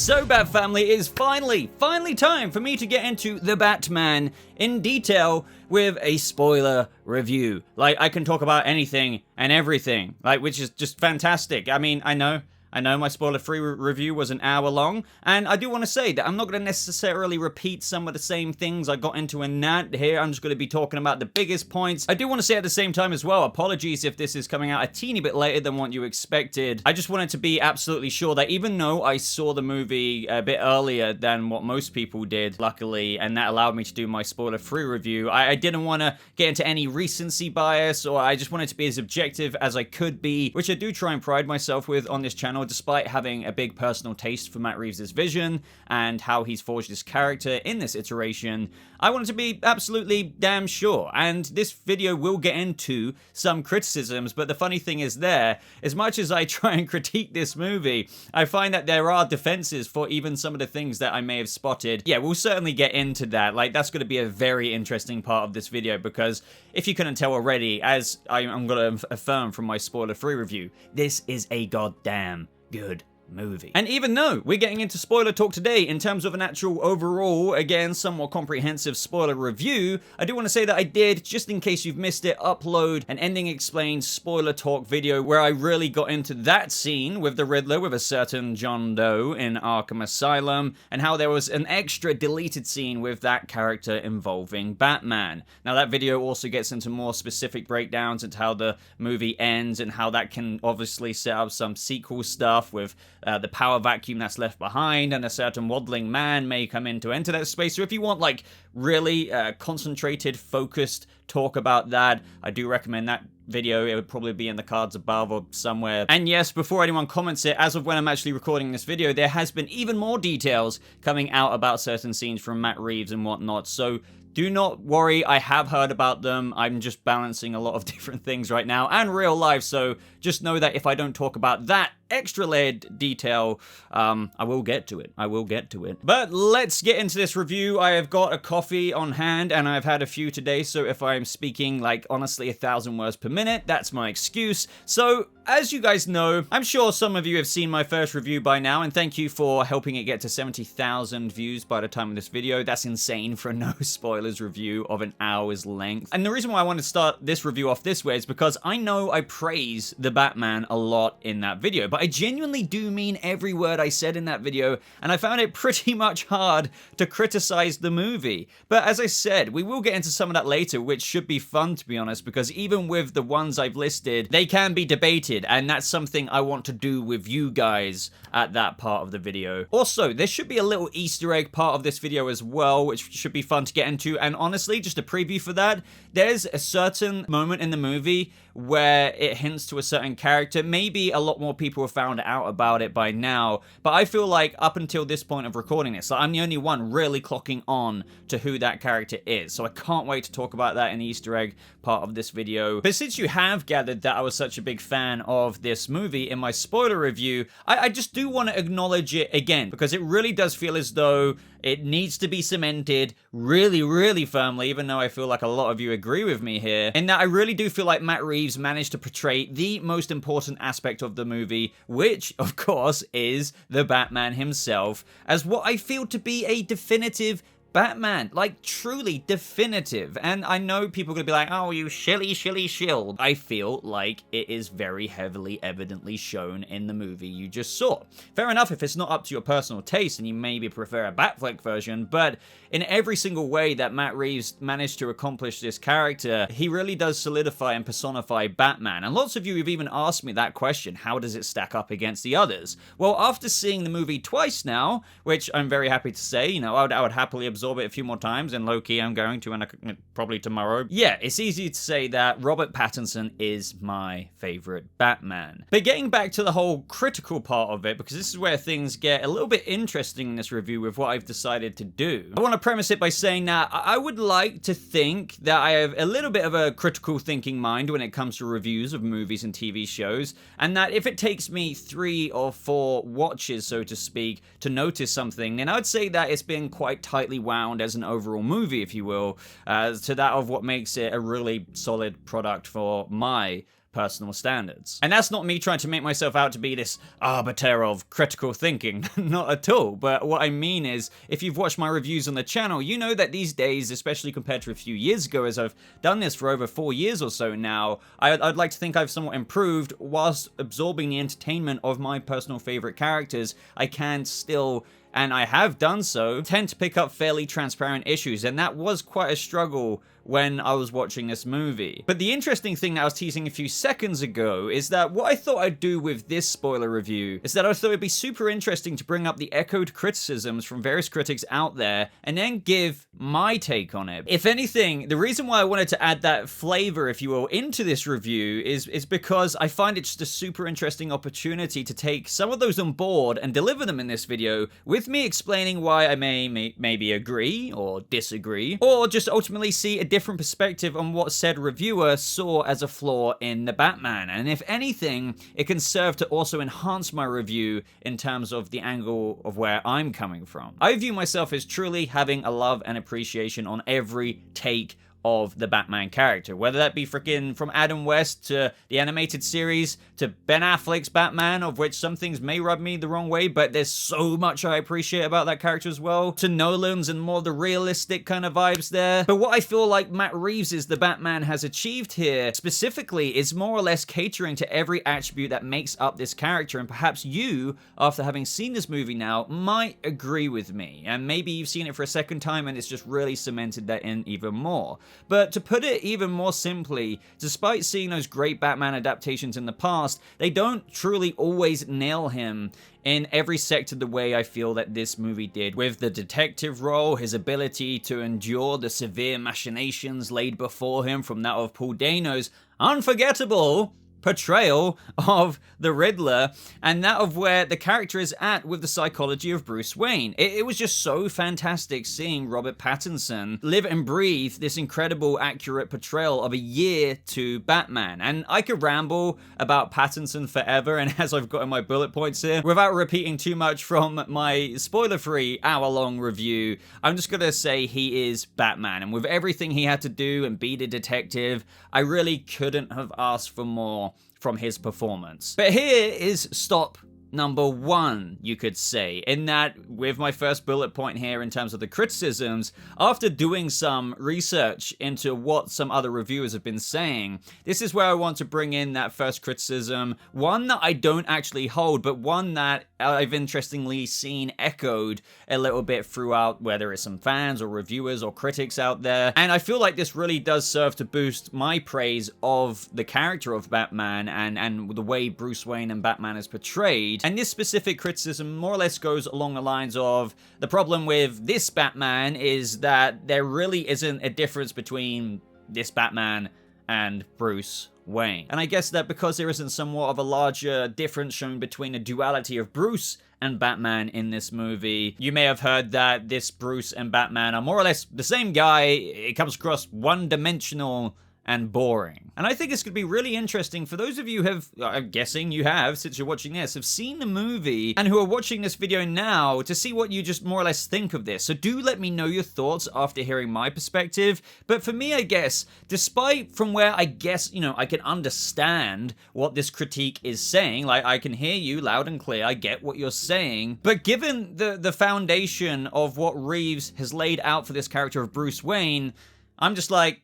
So, Bat Family, it is finally time for me to get into The Batman in detail with a spoiler review. Like, I can talk about anything and everything, like, which is just fantastic. I mean, I know my spoiler-free review was an hour long, and I do want to say that I'm not going to necessarily repeat some of the same things I got into in that here. I'm just going to be talking about the biggest points. I do want to say at the same time as well, apologies if this is coming out a teeny bit later than what you expected. I just wanted to be absolutely sure that even though I saw the movie a bit earlier than what most people did, luckily, and that allowed me to do my spoiler-free review, I didn't want to get into any recency bias, or I just wanted to be as objective as I could be, which I do try and pride myself with on this channel, despite having a big personal taste for Matt Reeves' vision and how he's forged his character in this iteration. I wanted to be absolutely damn sure, and this video will get into some criticisms, but the funny thing is as much as I try and critique this movie, I find that there are defenses for even some of the things that I may have spotted. Yeah, we'll certainly get into that. Like, that's going to be a very interesting part of this video, because if you couldn't tell already, as I'm going to affirm from my spoiler-free review, this is a goddamn good movie. And even though we're getting into spoiler talk today in terms of an actual overall, again, somewhat comprehensive spoiler review, I do want to say that I did, just in case you've missed it, upload an ending explained spoiler talk video where I really got into that scene with the Riddler with a certain John Doe in Arkham Asylum, and how there was an extra deleted scene with that character involving Batman. Now, that video also gets into more specific breakdowns into how the movie ends and how that can obviously set up some sequel stuff with the power vacuum that's left behind, and a certain waddling man may come in to enter that space. So if you want, like, really concentrated, focused talk about that, I do recommend that video. It would probably be in the cards above or somewhere. And yes, before anyone comments it, as of when I'm actually recording this video, there has been even more details coming out about certain scenes from Matt Reeves and whatnot. So do not worry, I have heard about them. I'm just balancing a lot of different things right now and real life, so just know that if I don't talk about that extra layered detail, I will get to it. But let's get into this review. I have got a coffee on hand, and I've had a few today, so if I'm speaking, like, honestly 1,000 words per minute, that's my excuse. So, as you guys know, I'm sure some of you have seen my first review by now, and thank you for helping it get to 70,000 views by the time of this video. That's insane for a no spoilers review of an hour's length. And the reason why I want to start this review off this way is because I know I praise the Batman a lot in that video, but I genuinely do mean every word I said in that video, and I found it pretty much hard to criticize the movie. But as I said, we will get into some of that later, which should be fun, to be honest, because even with the ones I've listed, they can be debated, and that's something I want to do with you guys at that part of the video. Also, there should be a little Easter egg part of this video as well, which should be fun to get into, and honestly, just a preview for that, there's a certain moment in the movie where it hints to a certain character. Maybe a lot more people have found out about it by now, but I feel like up until this point of recording this, like, I'm the only one really clocking on to who that character is, so I can't wait to talk about that in the Easter egg part of this video. But since you have gathered that I was such a big fan of this movie in my spoiler review, I just do want to acknowledge it again, because it really does feel as though it needs to be cemented really, really firmly, even though I feel like a lot of you agree with me here, in that I really do feel like Matt Reeves managed to portray the most important aspect of the movie, which, of course, is the Batman himself, as what I feel to be a definitive Batman, like, truly definitive. And I know people are gonna be like, oh, you shilly shield. I feel like it is very heavily evidently shown in the movie you just saw. Fair enough if it's not up to your personal taste and you maybe prefer a Batfleck version, but in every single way that Matt Reeves managed to accomplish this character, he really does solidify and personify Batman. And lots of you have even asked me that question, how does it stack up against the others? Well, after seeing the movie twice now, which I'm very happy to say, you know, I would happily absorb it a few more times, and low-key I'm going to, and probably tomorrow. Yeah, it's easy to say that Robert Pattinson is my favorite Batman. But getting back to the whole critical part of it, because this is where things get a little bit interesting in this review with what I've decided to do. I want to premise it by saying that I would like to think that I have a little bit of a critical thinking mind when it comes to reviews of movies and TV shows, and that if it takes me 3 or 4 watches, so to speak, to notice something, then I'd say that it's been quite tightly wound as an overall movie, if you will, to that of what makes it a really solid product for my personal standards. And that's not me trying to make myself out to be this arbiter of critical thinking, not at all. But what I mean is, if you've watched my reviews on the channel, you know that these days, especially compared to a few years ago, as I've done this for over 4 years or so now, I'd like to think I've somewhat improved whilst absorbing the entertainment of my personal favorite characters. I can still, and I have done so, tend to pick up fairly transparent issues, and that was quite a struggle when I was watching this movie. But the interesting thing that I was teasing a few seconds ago is that what I thought I'd do with this spoiler review is that I thought it'd be super interesting to bring up the echoed criticisms from various critics out there and then give my take on it. If anything, the reason why I wanted to add that flavor, if you will, into this review is because I find it just a super interesting opportunity to take some of those on board and deliver them in this video, with me explaining why I maybe agree or disagree, or just ultimately see a different perspective on what said reviewer saw as a flaw in the Batman. And if anything, it can serve to also enhance my review in terms of the angle of where I'm coming from. I view myself as truly having a love and appreciation on every take of the Batman character, whether that be freaking from Adam West to the animated series to Ben Affleck's Batman, of which some things may rub me the wrong way, but there's so much I appreciate about that character as well, to Nolan's and more the realistic kind of vibes there. But what I feel like Matt Reeves' The Batman has achieved here specifically is more or less catering to every attribute that makes up this character, and perhaps you, after having seen this movie now, might agree with me, and maybe you've seen it for a second time and it's just really cemented that in even more. But to put it even more simply, despite seeing those great Batman adaptations in the past, they don't truly always nail him in every sector the way I feel that this movie did, with the detective role, his ability to endure the severe machinations laid before him from that of Paul Dano's unforgettable portrayal of the Riddler, and that of where the character is at with the psychology of Bruce Wayne. It was just so fantastic seeing Robert Pattinson live and breathe this incredible, accurate portrayal of a year to Batman. And I could ramble about Pattinson forever, and as I've got in my bullet points here, without repeating too much from my spoiler-free hour-long review, I'm just gonna say he is Batman, and with everything he had to do and be the detective, I really couldn't have asked for more from his performance. But here is stop number one, you could say, in that with my first bullet point here in terms of the criticisms, after doing some research into what some other reviewers have been saying, this is where I want to bring in that first criticism, one that I don't actually hold, but one that I've interestingly seen echoed a little bit throughout, whether it's some fans or reviewers or critics out there, and I feel like this really does serve to boost my praise of the character of Batman and the way Bruce Wayne and Batman is portrayed. And this specific criticism more or less goes along the lines of, the problem with this Batman is that there really isn't a difference between this Batman and Bruce Wayne. And I guess that because there isn't somewhat of a larger difference shown between the duality of Bruce and Batman in this movie, you may have heard that this Bruce and Batman are more or less the same guy. It comes across one-dimensional and boring. And I think this could be really interesting for those of you who have, I'm guessing you have, since you're watching this, have seen the movie and who are watching this video now to see what you just more or less think of this. So do let me know your thoughts after hearing my perspective. But for me, I guess, despite from where I guess, I can understand what this critique is saying, like I can hear you loud and clear, I get what you're saying, but given the foundation of what Reeves has laid out for this character of Bruce Wayne, I'm just like,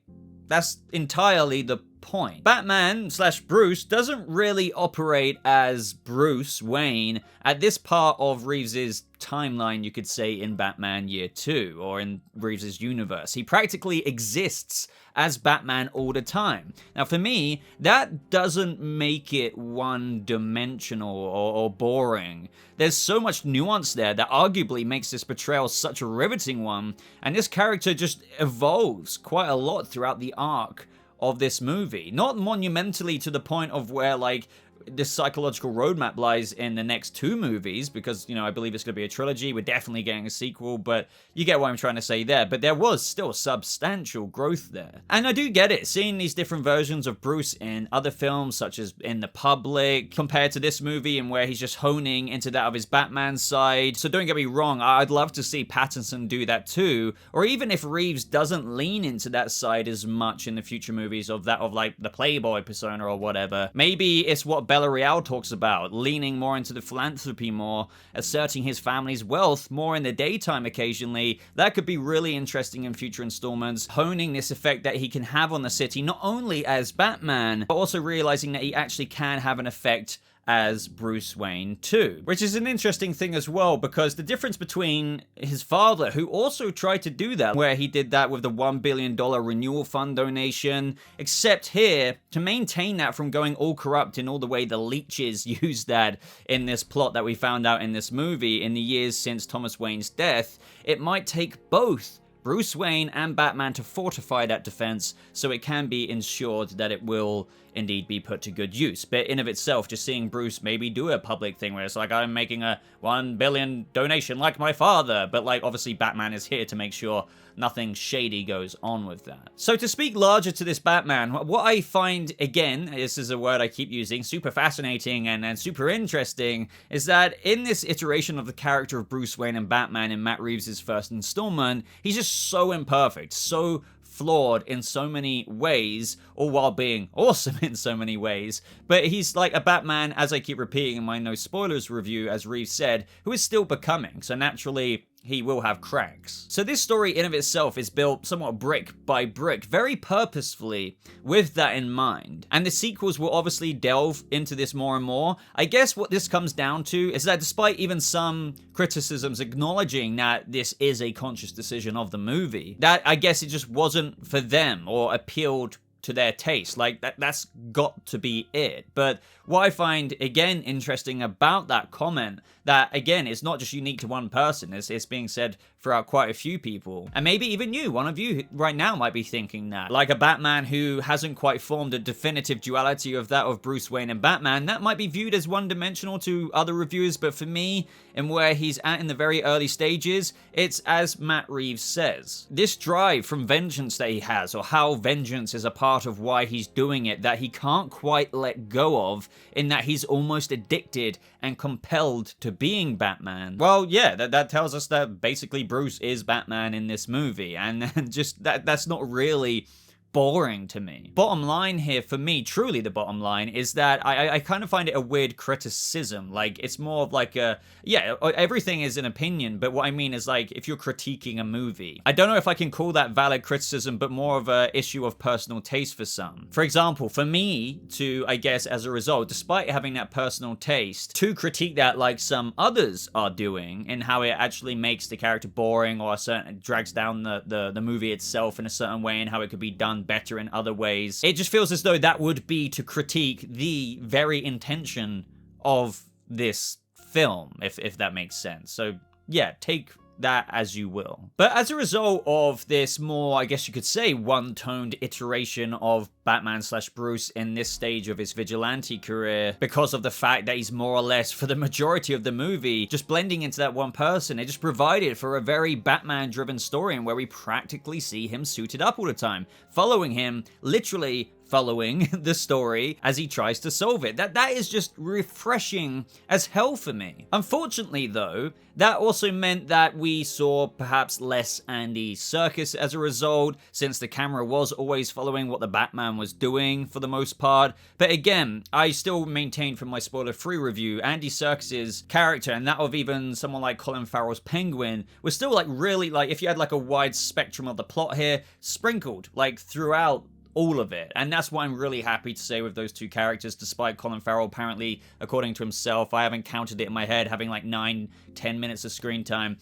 that's entirely the point. Batman/Bruce doesn't really operate as Bruce Wayne at this part of Reeves's timeline, you could say, in Batman Year 2, or in Reeves's universe. He practically exists as Batman all the time. Now, for me, that doesn't make it one-dimensional or boring. There's so much nuance there that arguably makes this portrayal such a riveting one, and this character just evolves quite a lot throughout the arc of this movie. Not monumentally to the point of where, like, this psychological roadmap lies in the next 2 movies, because, you know, I believe it's going to be a trilogy. We're definitely getting a sequel, but you get what I'm trying to say there. But there was still substantial growth there. And I do get it, seeing these different versions of Bruce in other films, such as in The Public, compared to this movie, and where he's just honing into that of his Batman side. So don't get me wrong, I'd love to see Pattinson do that too, or even if Reeves doesn't lean into that side as much in the future movies of that of like the Playboy persona or whatever. Maybe it's what Bella Real talks about, leaning more into the philanthropy more, asserting his family's wealth more in the daytime occasionally. That could be really interesting in future installments, honing this effect that he can have on the city, not only as Batman, but also realizing that he actually can have an effect as Bruce Wayne too. Which is an interesting thing as well, because the difference between his father, who also tried to do that, where he did that with the $1 billion renewal fund donation, except here, to maintain that from going all corrupt in all the way the leeches used that in this plot that we found out in this movie in the years since Thomas Wayne's death, it might take both Bruce Wayne and Batman to fortify that defense so it can be ensured that it will indeed be put to good use. But in of itself, just seeing Bruce maybe do a public thing where it's like, I'm making a $1 billion donation like my father, but like obviously Batman is here to make sure nothing shady goes on with that. So to speak larger to this Batman, what I find, again, this is a word I keep using, super fascinating and super interesting, is that in this iteration of the character of Bruce Wayne and Batman in Matt Reeves' first installment, he's just so imperfect, so flawed in so many ways, all while being awesome in so many ways. But he's like a Batman, as I keep repeating in my no spoilers review, as Reeves said, who is still becoming. So naturally, he will have cracks. So this story in of itself is built somewhat brick by brick, very purposefully, with that in mind. And the sequels will obviously delve into this more and more. I guess what this comes down to is that despite even some criticisms acknowledging that this is a conscious decision of the movie, that I guess it just wasn't for them or appealed to their taste. Like, that's got to be it. But what I find, again, interesting about that comment, that, again, it's not just unique to one person, it's being said throughout quite a few people. And maybe even you, one of you right now might be thinking that. Like a Batman who hasn't quite formed a definitive duality of that of Bruce Wayne and Batman, that might be viewed as one-dimensional to other reviewers, but for me, and where he's at in the very early stages, it's as Matt Reeves says. This drive from vengeance that he has, or how vengeance is a part of why he's doing it, that he can't quite let go of, in that he's almost addicted and compelled to being Batman. Well, yeah, that tells us that basically Bruce is Batman in this movie, and just that's not really boring to me. Bottom line here for me, truly the bottom line, is that I kind of find it a weird criticism. Like, it's more of like a, yeah, everything is an opinion, but what I mean is like, if you're critiquing a movie, I don't know if I can call that valid criticism, but more of a issue of personal taste for some. For example, for me to, I guess, as a result, despite having that personal taste, to critique that like some others are doing, and how it actually makes the character boring, or drags down the movie itself in a certain way, and how it could be done better in other ways. It just feels as though that would be to critique the very intention of this film, if that makes sense. So yeah, take that as you will. But as a result of this more, I guess you could say, one-toned iteration of Batman/Bruce in this stage of his vigilante career, because of the fact that he's more or less, for the majority of the movie, just blending into that one person, it just provided for a very Batman-driven story, and where we practically see him suited up all the time, following him, literally following the story as he tries to solve it. That is just refreshing as hell for me. Unfortunately, though, that also meant that we saw perhaps less Andy Serkis as a result, since the camera was always following what the Batman was doing for the most part. But again, I still maintain from my spoiler-free review, Andy Serkis's character, and that of even someone like Colin Farrell's Penguin, was still like really, like, if you had like a wide spectrum of the plot here, sprinkled like throughout all of it. And that's what I'm really happy to say with those two characters, despite Colin Farrell apparently, according to himself, I haven't counted it in my head, having like 9-10 minutes of screen time.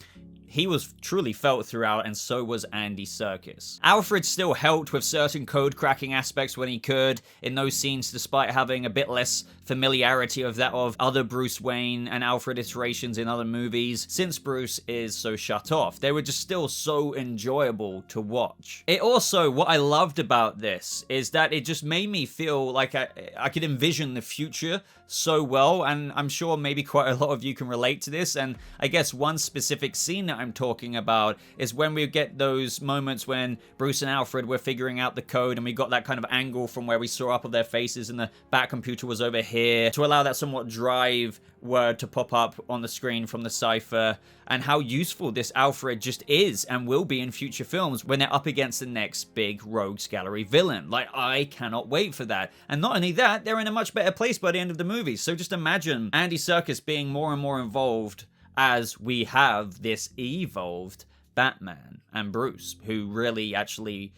he was truly felt throughout, and so was Andy Serkis. Alfred still helped with certain code cracking aspects when he could in those scenes, despite having a bit less familiarity of that of other Bruce Wayne and Alfred iterations in other movies, since Bruce is so shut off. They were just still so enjoyable to watch. It also, what I loved about this is that it just made me feel like I could envision the future so well, and I'm sure maybe quite a lot of you can relate to this. And I guess one specific scene that I'm talking about is when we get those moments when Bruce and Alfred were figuring out the code, and we got that kind of angle from where we saw up of their faces and the back computer was over here to allow that somewhat drive word to pop up on the screen from the cipher, and how useful this Alfred just is and will be in future films when they're up against the next big rogues gallery villain. Like, I cannot wait for that. And not only that, they're in a much better place by the end of the movie. So just imagine Andy Serkis being more and more involved as we have this evolved Batman and Bruce, who really actually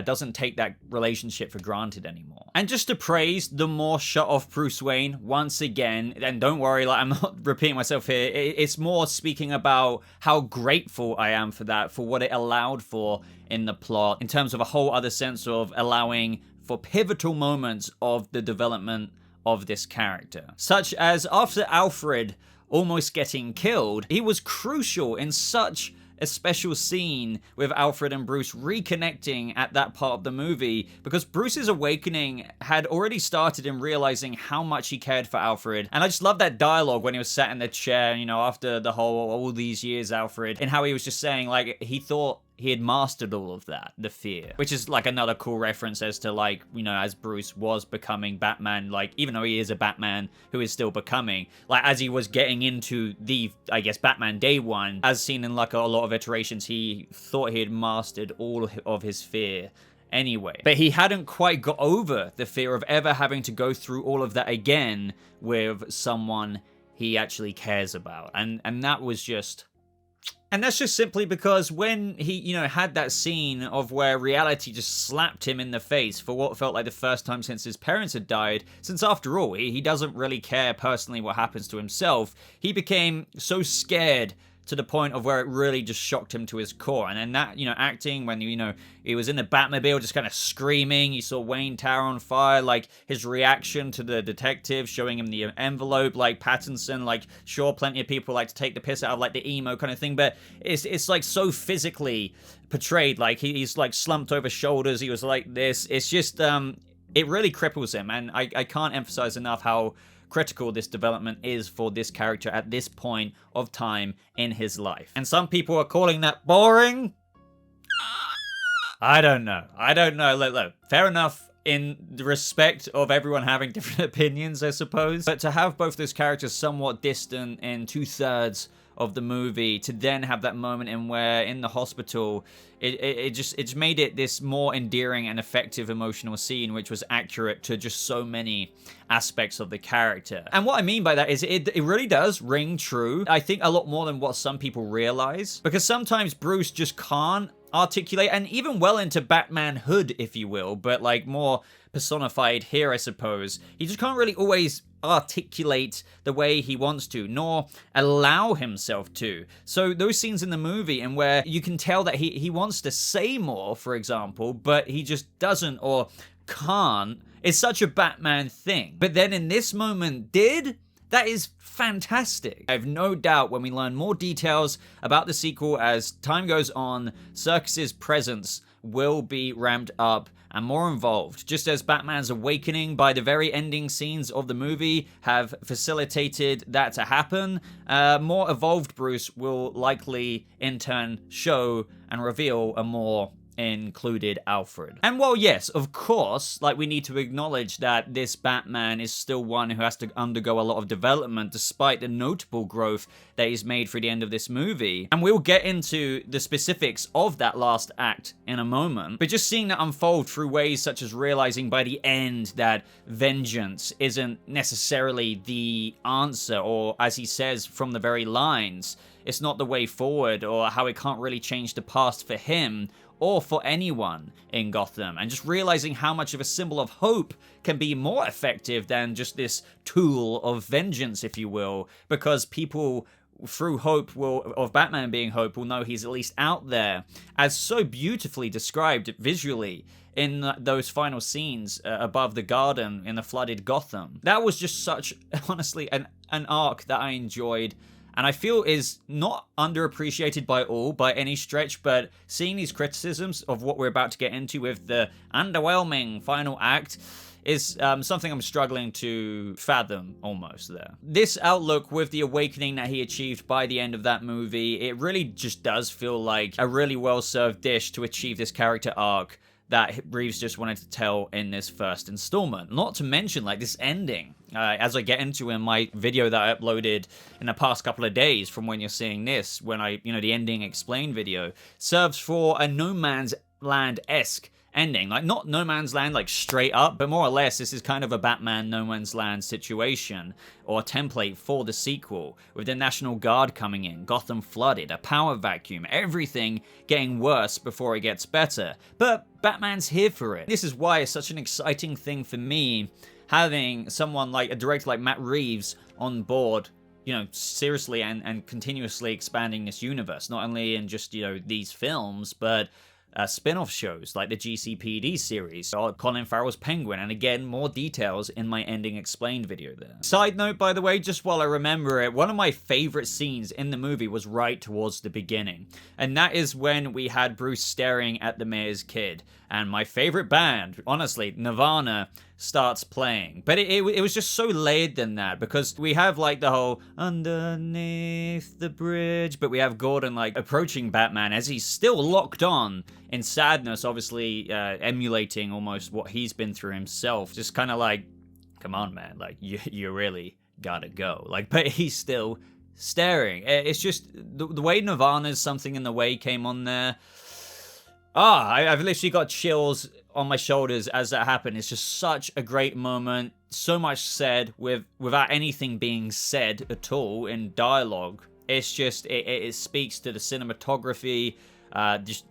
doesn't take that relationship for granted anymore. And just to praise the more shut off Bruce Wayne once again, and don't worry, like, I'm not repeating myself here, it's more speaking about how grateful I am for that, for what it allowed for in the plot, in terms of a whole other sense of allowing for pivotal moments of the development of this character. Such as after Alfred almost getting killed, he was crucial in such a special scene with Alfred and Bruce reconnecting at that part of the movie, because Bruce's awakening had already started in realizing how much he cared for Alfred. And I just love that dialogue when he was sat in the chair, you know, after the whole all these years, Alfred, and how he was just saying, like, he thought he had mastered all of that, the fear, which is like another cool reference as to, like, you know, as Bruce was becoming Batman, like, even though he is a Batman who is still becoming, like, as he was getting into the, I guess, Batman Day One, as seen in like a lot of iterations, he thought he had mastered all of his fear anyway. But he hadn't quite got over the fear of ever having to go through all of that again with someone he actually cares about. And that was just... And that's just simply because when he, you know, had that scene of where reality just slapped him in the face for what felt like the first time since his parents had died, since after all, he doesn't really care personally what happens to himself, he became so scared to the point of where it really just shocked him to his core. And then that, you know, acting when, you know, he was in the Batmobile just kind of screaming, you saw Wayne Tower on fire, like his reaction to the detective showing him the envelope, like Pattinson, like, sure, plenty of people like to take the piss out of like the emo kind of thing, but it's like so physically portrayed, like he's like slumped over shoulders, he was like this. It's just it really cripples him, and I can't emphasize enough how critical this development is for this character at this point of time in his life. And some people are calling that boring. I don't know. Look, fair enough in the respect of everyone having different opinions, I suppose. But to have both those characters somewhat distant in 2/3 of the movie, to then have that moment in where in the hospital, it just made it this more endearing and effective emotional scene, which was accurate to just so many aspects of the character. And what I mean by that is it really does ring true, I think, a lot more than what some people realize, because sometimes Bruce just can't articulate, and even well into Batmanhood, if you will, but like more personified here, I suppose, he just can't really always articulate the way he wants to, nor allow himself to. So those scenes in the movie and where you can tell that he wants to say more, for example, but he just doesn't or can't, is such a Batman thing. But then in this moment that is fantastic. I have no doubt when we learn more details about the sequel as time goes on, Serkis' presence will be ramped up and more involved, just as Batman's awakening by the very ending scenes of the movie have facilitated that to happen. More evolved Bruce will likely in turn show and reveal a more included Alfred. And while yes, of course, like, we need to acknowledge that this Batman is still one who has to undergo a lot of development despite the notable growth that he's made through the end of this movie. And we'll get into the specifics of that last act in a moment, but just seeing that unfold through ways such as realizing by the end that vengeance isn't necessarily the answer, or as he says from the very lines, it's not the way forward, or how it can't really change the past for him or for anyone in Gotham, and just realizing how much of a symbol of hope can be more effective than just this tool of vengeance, if you will, because people through Hope of Batman being Hope, will know he's at least out there, as so beautifully described visually in those final scenes above the garden in the flooded Gotham. That was just such, honestly, an arc that I enjoyed, and I feel is not underappreciated by all by any stretch, but seeing these criticisms of what we're about to get into with the underwhelming final act is something I'm struggling to fathom almost there. This outlook with the awakening that he achieved by the end of that movie, it really just does feel like a really well-served dish to achieve this character arc that Reeves just wanted to tell in this first installment. Not to mention, like, this ending, as I get into in my video that I uploaded in the past couple of days from when you're seeing this, when the ending explained video, serves for a No Man's Land-esque ending. Like, not No Man's Land, like, straight up, but more or less, this is kind of a Batman No Man's Land situation, or template for the sequel, with the National Guard coming in, Gotham flooded, a power vacuum, everything getting worse before it gets better. But Batman's here for it. This is why it's such an exciting thing for me, having someone like a director like Matt Reeves on board, seriously and continuously expanding this universe, not only in just, these films, but spin-off shows like the GCPD series or Colin Farrell's Penguin, and again, more details in my ending explained video there. Side note, by the way, just while I remember it, one of my favorite scenes in the movie was right towards the beginning, and that is when we had Bruce staring at the mayor's kid, and my favorite band, honestly, Nirvana, starts playing. But it was just so layered than that, because we have like the whole underneath the bridge, but we have Gordon like approaching Batman as he's still locked on in sadness, obviously emulating almost what he's been through himself. Just kind of like, come on, man, like you really gotta go. Like, but he's still staring. It's just the way Nirvana's Something in the Way came on there. I've literally got chills on my shoulders as that happened. It's just such a great moment. So much said without anything being said at all in dialogue. It's just, it speaks to the cinematography, just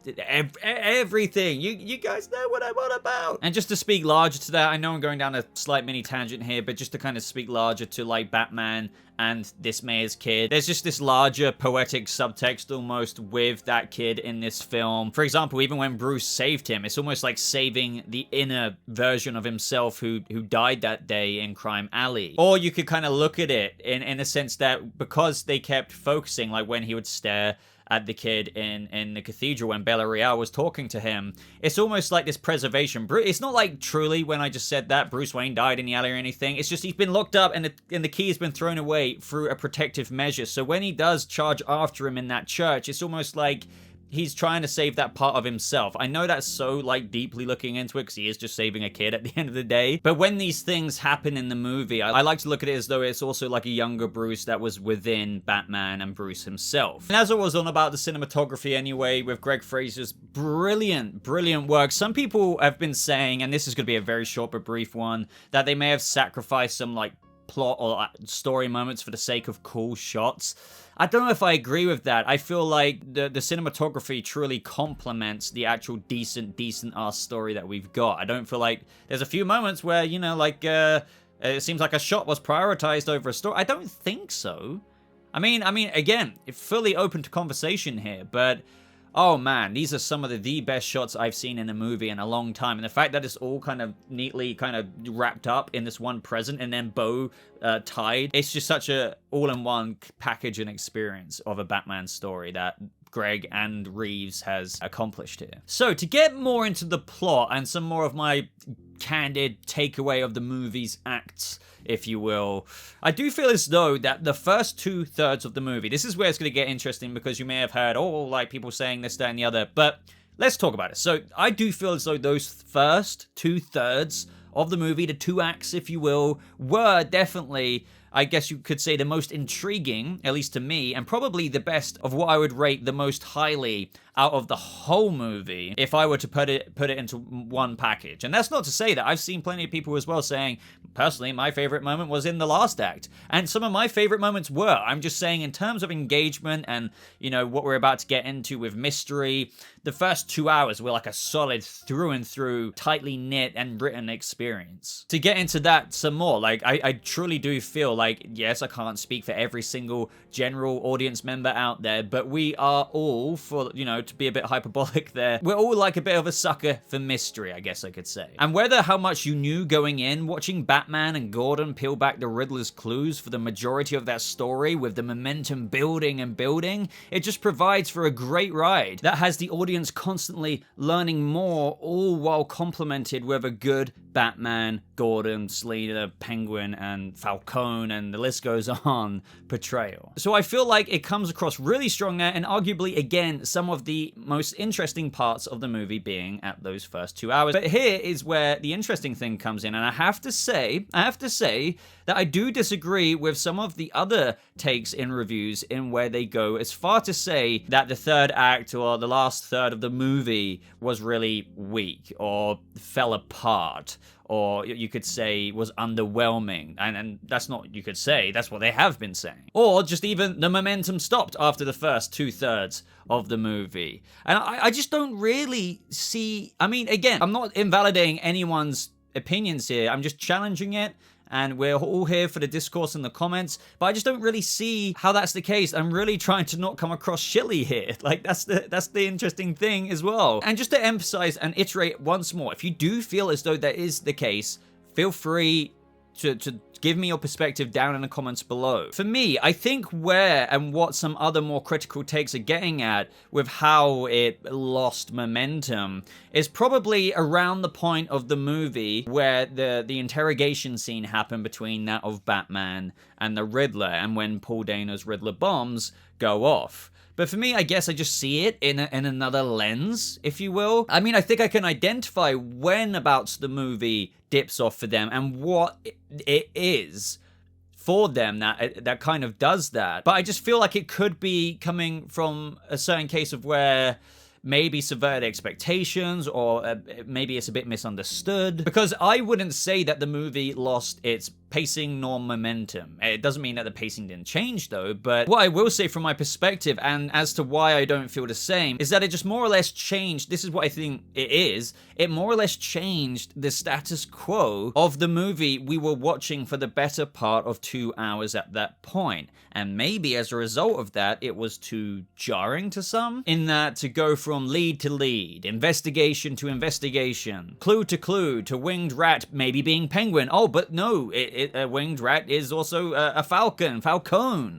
everything. You guys know what I'm on about. And just to speak larger to that, I know I'm going down a slight mini tangent here, but just to kind of speak larger to like Batman and this mayor's kid, there's just this larger poetic subtext almost with that kid in this film. For example, even when Bruce saved him, it's almost like saving the inner version of himself who died that day in Crime Alley. Or you could kind of look at it in a sense that because they kept focusing, like when he would stare at the kid in the cathedral when Bella Real was talking to him, it's almost like this preservation. It's not like truly, when I just said that, Bruce Wayne died in the alley or anything. It's just he's been locked up and the key has been thrown away through a protective measure. So when he does charge after him in that church, it's almost like he's trying to save that part of himself. I know that's so like deeply looking into it because he is just saving a kid at the end of the day. But when these things happen in the movie, I like to look at it as though it's also like a younger Bruce that was within Batman and Bruce himself. And as I was on about the cinematography anyway, with Greg Fraser's brilliant work, some people have been saying, and this is going to be a very short but brief one, that they may have sacrificed some like plot or story moments for the sake of cool shots. I don't know if I agree with that. I feel like the cinematography truly complements the actual decent ass story that we've got. I don't feel like there's a few moments where, it seems like a shot was prioritized over a story. I don't think so. I mean, again, fully open to conversation here, but oh man, these are some of the best shots I've seen in a movie in a long time. And the fact that it's all kind of neatly kind of wrapped up in this one present and then bow tied, it's just such a all-in-one package and experience of a Batman story that Greg and Reeves has accomplished here. So to get more into the plot and some more of my candid takeaway of the movie's acts, if you will, I do feel as though that the first 2/3 of the movie, this is where it's going to get interesting, because you may have heard, like people saying this, that, and the other, but let's talk about it. So I do feel as though those first 2/3 of the movie, the 2 acts, if you will, were definitely, I guess you could say, the most intriguing, at least to me, and probably the best of what I would rate the most highly out of the whole movie if I were to put it into one package. And that's not to say that I've seen plenty of people as well saying, personally, my favorite moment was in the last act. And some of my favorite moments were. I'm just saying in terms of engagement and, what we're about to get into with mystery, the first 2 hours were like a solid through and through, tightly knit and written experience. To get into that some more, like I truly do feel like, yes, I can't speak for every single general audience member out there, but we are all, for, you know, to be a bit hyperbolic there, we're all like a bit of a sucker for mystery, I guess I could say. And whether how much you knew going in, watching Batman and Gordon peel back the Riddler's clues for the majority of that story with the momentum building and building, it just provides for a great ride that has the audience constantly learning more, all while complemented with a good Batman, Gordon, Selina, Penguin, and Falcone, and the list goes on, portrayal. So I feel like it comes across really strong there, and arguably, again, some of the most interesting parts of the movie being at those first 2 hours. But here is where the interesting thing comes in, and I have to say that I do disagree with some of the other takes in reviews in where they go as far to say that the third act or the last third of the movie was really weak or fell apart, or you could say was underwhelming. And that's not you could say, that's what they have been saying. Or just even the momentum stopped after the first 2/3 of the movie. And I just don't really see, I mean, again, I'm not invalidating anyone's opinions here, I'm just challenging it. And we're all here for the discourse in the comments, but I just don't really see how that's the case. I'm really trying to not come across shilly here. Like, that's the interesting thing as well. And just to emphasize and iterate once more, if you do feel as though that is the case, feel free to give me your perspective down in the comments below. For me, I think where and what some other more critical takes are getting at with how it lost momentum is probably around the point of the movie where the interrogation scene happened between that of Batman and the Riddler, and when Paul Dano's Riddler bombs go off. But for me, I guess I just see it in another lens, if you will. I mean, I think I can identify when about the movie dips off for them and what it is for them that kind of does that. But I just feel like it could be coming from a certain case of where maybe subverted expectations, or maybe it's a bit misunderstood. Because I wouldn't say that the movie lost its pacing nor momentum. It doesn't mean that the pacing didn't change though, but what I will say from my perspective, and as to why I don't feel the same, is that it just more or less changed, this is what I think it is, it more or less changed the status quo of the movie we were watching for the better part of 2 hours at that point. And maybe as a result of that, it was too jarring to some, in that to go from lead to lead, investigation to investigation, clue to winged rat maybe being Penguin, oh but no, a winged rat is also a Falcone,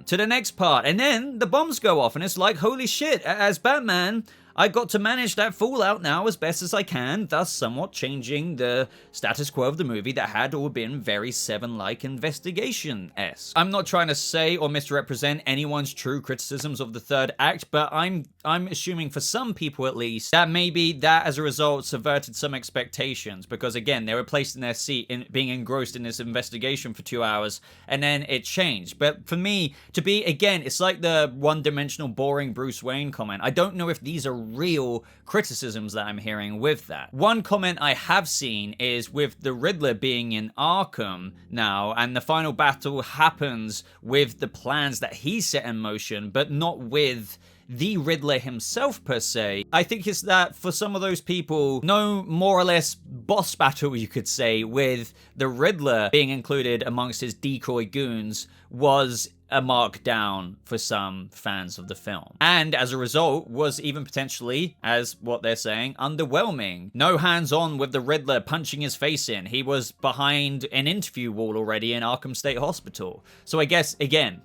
to the next part, and then the bombs go off, and it's like, holy shit, as Batman, I got to manage that fallout now as best as I can, thus somewhat changing the status quo of the movie that had all been very Seven-like investigation-esque. I'm not trying to say or misrepresent anyone's true criticisms of the third act, but I'm assuming for some people at least, that maybe that as a result subverted some expectations, because again, they were placed in their seat in being engrossed in this investigation for 2 hours, and then it changed. But for me, to be, again, it's like the one-dimensional boring Bruce Wayne comment. I don't know if these are real criticisms that I'm hearing with that. One comment I have seen is with the Riddler being in Arkham now, and the final battle happens with the plans that he set in motion, but not with the Riddler himself per se. I think it's that for some of those people, no more or less boss battle, you could say, with the Riddler being included amongst his decoy goons was a markdown for some fans of the film. And as a result, was even potentially, as what they're saying, underwhelming. No hands-on with the Riddler punching his face in. He was behind an interview wall already in Arkham State Hospital. So I guess, again,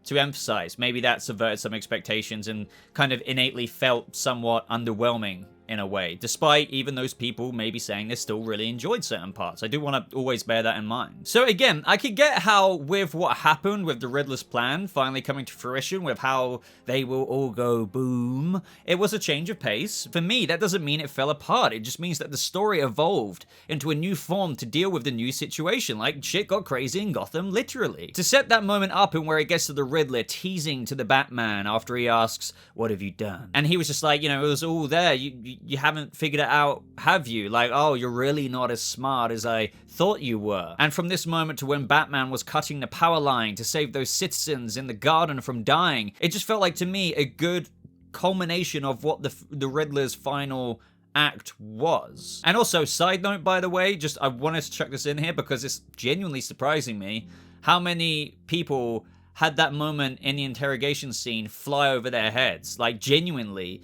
to emphasize, maybe that subverted some expectations and kind of innately felt somewhat underwhelming in a way, despite even those people maybe saying they still really enjoyed certain parts. I do want to always bear that in mind. So again, I could get how with what happened with the Riddler's plan finally coming to fruition, with how they will all go boom, it was a change of pace. For me, that doesn't mean it fell apart. It just means that the story evolved into a new form to deal with the new situation. Like, shit got crazy in Gotham, literally. To set that moment up and where it gets to the Riddler teasing to the Batman after he asks, "What have you done?" And he was just like, you know, it was all there. You haven't figured it out, have you? Like, oh, you're really not as smart as I thought you were. And from this moment to when Batman was cutting the power line to save those citizens in the garden from dying, it just felt like, to me, a good culmination of what the Riddler's final act was. And also, side note, by the way, just I wanted to chuck this in here because it's genuinely surprising me how many people had that moment in the interrogation scene fly over their heads. Like, genuinely.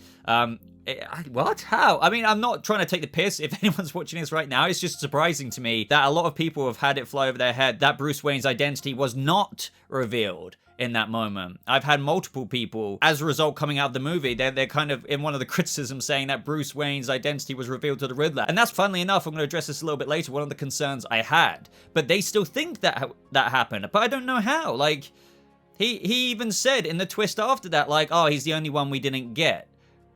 What? How? I mean, I'm not trying to take the piss if anyone's watching this right now. It's just surprising to me that a lot of people have had it fly over their head that Bruce Wayne's identity was not revealed in that moment. I've had multiple people, as a result, coming out of the movie, they're kind of in one of the criticisms saying that Bruce Wayne's identity was revealed to the Riddler. And that's, funnily enough, I'm going to address this a little bit later, one of the concerns I had. But they still think that that happened. But I don't know how. Like, he even said in the twist after that, like, oh, he's the only one we didn't get.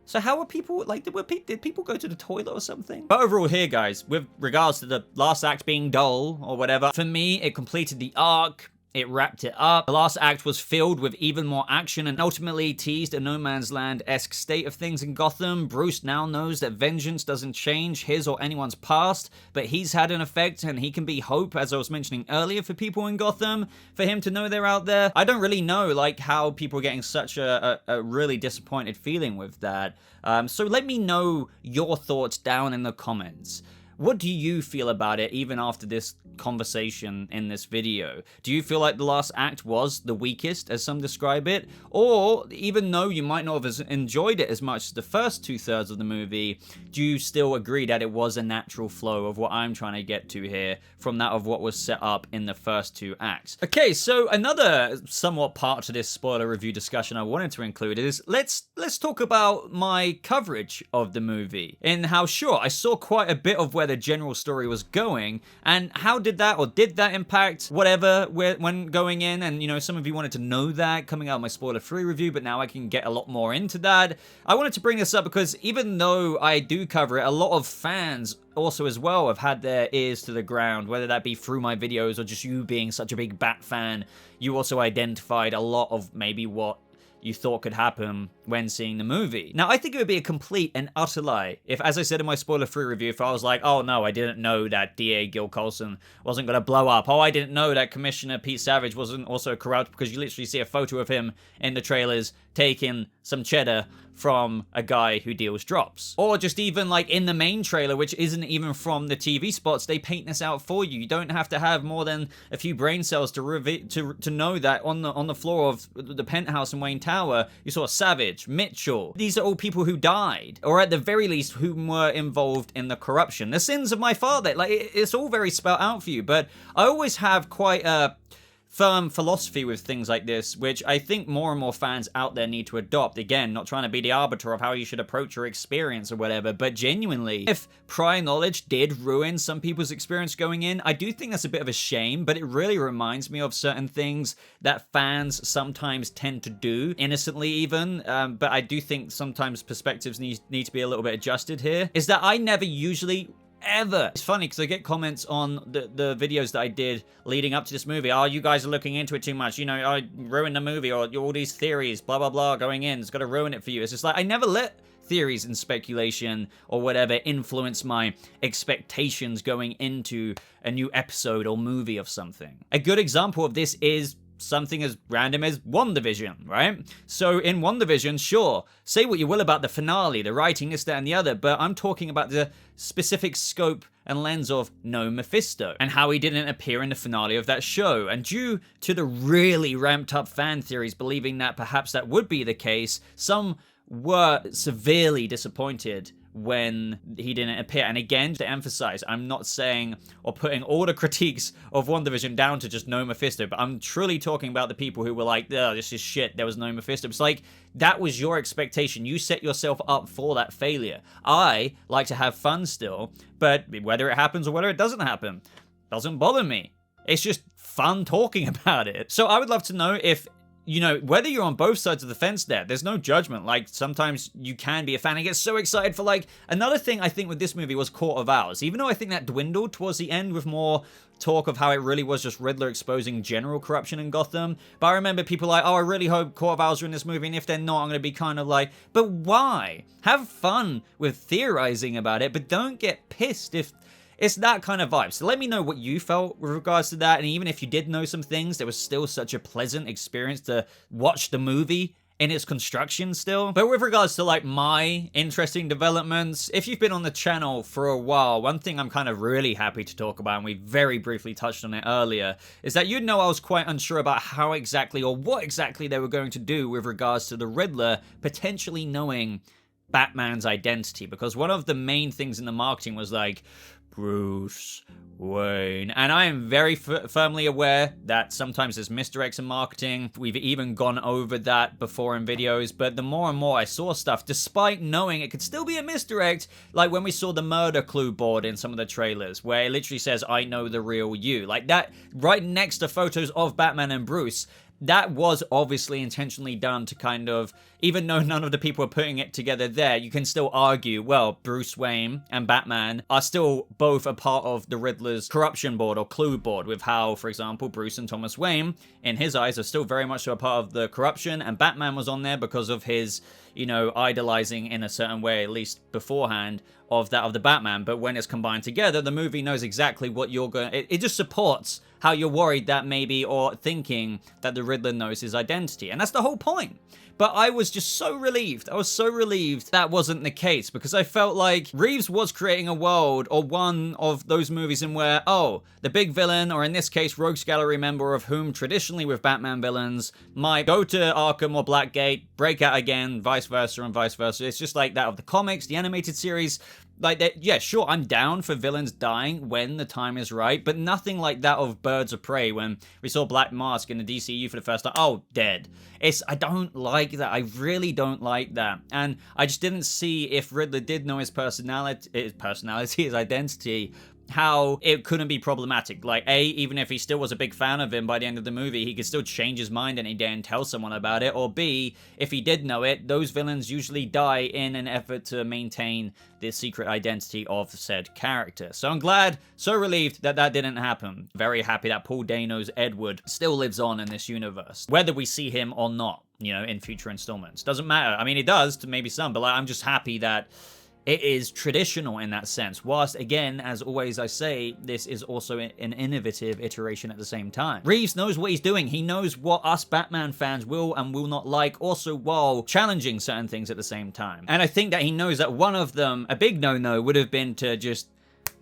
So how are people, like, did people go to the toilet or something? But overall here, guys, with regards to the last act being dull or whatever, for me, it completed the arc. It wrapped it up. The last act was filled with even more action and ultimately teased a No Man's Land-esque state of things in Gotham. Bruce now knows that vengeance doesn't change his or anyone's past, but he's had an effect and he can be hope, as I was mentioning earlier, for people in Gotham, for him to know they're out there. I don't really know, like, how people are getting such a really disappointed feeling with that. So let me know your thoughts down in the comments. What do you feel about it, even after this conversation in this video? Do you feel like the last act was the weakest, as some describe it? Or, even though you might not have enjoyed it as much as the first 2/3 of the movie, do you still agree that it was a natural flow of what I'm trying to get to here, from that of what was set up in the first 2 acts? Okay, so another somewhat part to this spoiler review discussion I wanted to include is, let's talk about my coverage of the movie, and how, sure, I saw quite a bit of where the general story was going, and how did that impact whatever when going in. And, you know, some of you wanted to know that coming out of my spoiler-free review, but now I can get a lot more into that. I wanted to bring this up because even though I do cover it, a lot of fans also as well have had their ears to the ground, whether that be through my videos or just you being such a big Bat fan. You also identified a lot of maybe what you thought could happen when seeing the movie. Now, I think it would be a complete and utter lie if, as I said in my spoiler-free review, if I was like, oh no, I didn't know that DA Gil Colson wasn't going to blow up. Oh, I didn't know that Commissioner Pete Savage wasn't also corrupt, because you literally see a photo of him in the trailers taking some cheddar from a guy who deals drops. Or just even like in the main trailer, which isn't even from the TV spots, they paint this out for you. You don't have to have more than a few brain cells to know that on the floor of the penthouse in Wayne Tower, you saw Savage, Mitchell. These are all people who died, or at the very least, who were involved in the corruption. The sins of my father. Like, it's all very spelled out for you, but I always have quite a firm philosophy with things like this, which I think more and more fans out there need to adopt. Again, not trying to be the arbiter of how you should approach your experience or whatever, but genuinely, if prior knowledge did ruin some people's experience going in, I do think that's a bit of a shame, but it really reminds me of certain things that fans sometimes tend to do, innocently even, but I do think sometimes perspectives need to be a little bit adjusted here, is that I never usually ever. It's funny because I get comments on the videos that I did leading up to this movie. Oh, you guys are looking into it too much. You know, I ruined the movie, or all these theories, blah, blah, blah, going in. It's got to ruin it for you. It's just like, I never let theories and speculation or whatever influence my expectations going into a new episode or movie of something. A good example of this is something as random as WandaVision, right? So in WandaVision, sure, say what you will about the finale, the writing, this, that, and the other, but I'm talking about the specific scope and lens of No Mephisto, and how he didn't appear in the finale of that show. And due to the really ramped up fan theories believing that perhaps that would be the case, some were severely disappointed when he didn't appear. And again, to emphasize, I'm not saying or putting all the critiques of WandaVision down to just no Mephisto, but I'm truly talking about the people who were like, oh, this is shit, there was no Mephisto. It's like, that was your expectation. You set yourself up for that failure. I like to have fun still, but whether it happens or whether it doesn't happen, doesn't bother me. It's just fun talking about it. So I would love to know if, you know, whether you're on both sides of the fence there, there's no judgment. Like, sometimes you can be a fan and get so excited for, like, another thing I think with this movie was Court of Owls. Even though I think that dwindled towards the end with more talk of how it really was just Riddler exposing general corruption in Gotham. But I remember people like, oh, I really hope Court of Owls are in this movie, and if they're not, I'm going to be kind of like, but why? Have fun with theorizing about it, but don't get pissed if it's that kind of vibe. So let me know what you felt with regards to that. And even if you did know some things, there was still such a pleasant experience to watch the movie in its construction still. But with regards to like my interesting developments, if you've been on the channel for a while, one thing I'm kind of really happy to talk about, and we very briefly touched on it earlier, is that you know I was quite unsure about how exactly or what exactly they were going to do with regards to the Riddler potentially knowing Batman's identity, because one of the main things in the marketing was like, Bruce Wayne. And I am very firmly aware that sometimes there's misdirects in marketing. We've even gone over that before in videos, but the more and more I saw stuff, despite knowing it could still be a misdirect, like when we saw the murder clue board in some of the trailers, where it literally says, I know the real you. Like that, right next to photos of Batman and Bruce, that was obviously intentionally done to kind of, even though none of the people are putting it together there, you can still argue, well, Bruce Wayne and Batman are still both a part of the Riddler's corruption board or clue board, with how, for example, Bruce and Thomas Wayne, in his eyes, are still very much so a part of the corruption, and Batman was on there because of his, you know, idolizing in a certain way, at least beforehand, of that of the Batman. But when it's combined together, the movie knows exactly what you're going... It just supports how you're worried that maybe, or thinking that the Riddler knows his identity. And that's the whole point. But I was just so relieved. I was so relieved that wasn't the case, because I felt like Reeves was creating a world, or one of those movies in where, oh, the big villain, or in this case, Rogues Gallery member, of whom traditionally with Batman villains might go to Arkham or Blackgate, break out again, vice versa and vice versa. It's just like that of the comics, the animated series. Like that, yeah, sure, I'm down for villains dying when the time is right, but nothing like that of Birds of Prey when we saw Black Mask in the DCU for the first time. Oh, dead. I don't like that. I really don't like that. And I just didn't see, if Riddler did know his personality, his identity, how it couldn't be problematic. Like, A, even if he still was a big fan of him by the end of the movie, he could still change his mind any day and tell someone about it. Or B, if he did know it, those villains usually die in an effort to maintain the secret identity of said character. So I'm glad, so relieved that that didn't happen. Very happy that Paul Dano's Edward still lives on in this universe, whether we see him or not, you know, in future installments. Doesn't matter. I mean, it does to maybe some, but like, I'm just happy that it is traditional in that sense, whilst, again, as always I say, this is also an innovative iteration at the same time. Reeves knows what he's doing. He knows what us Batman fans will and will not like, also while challenging certain things at the same time. And I think that he knows that one of them, a big no-no, would have been to just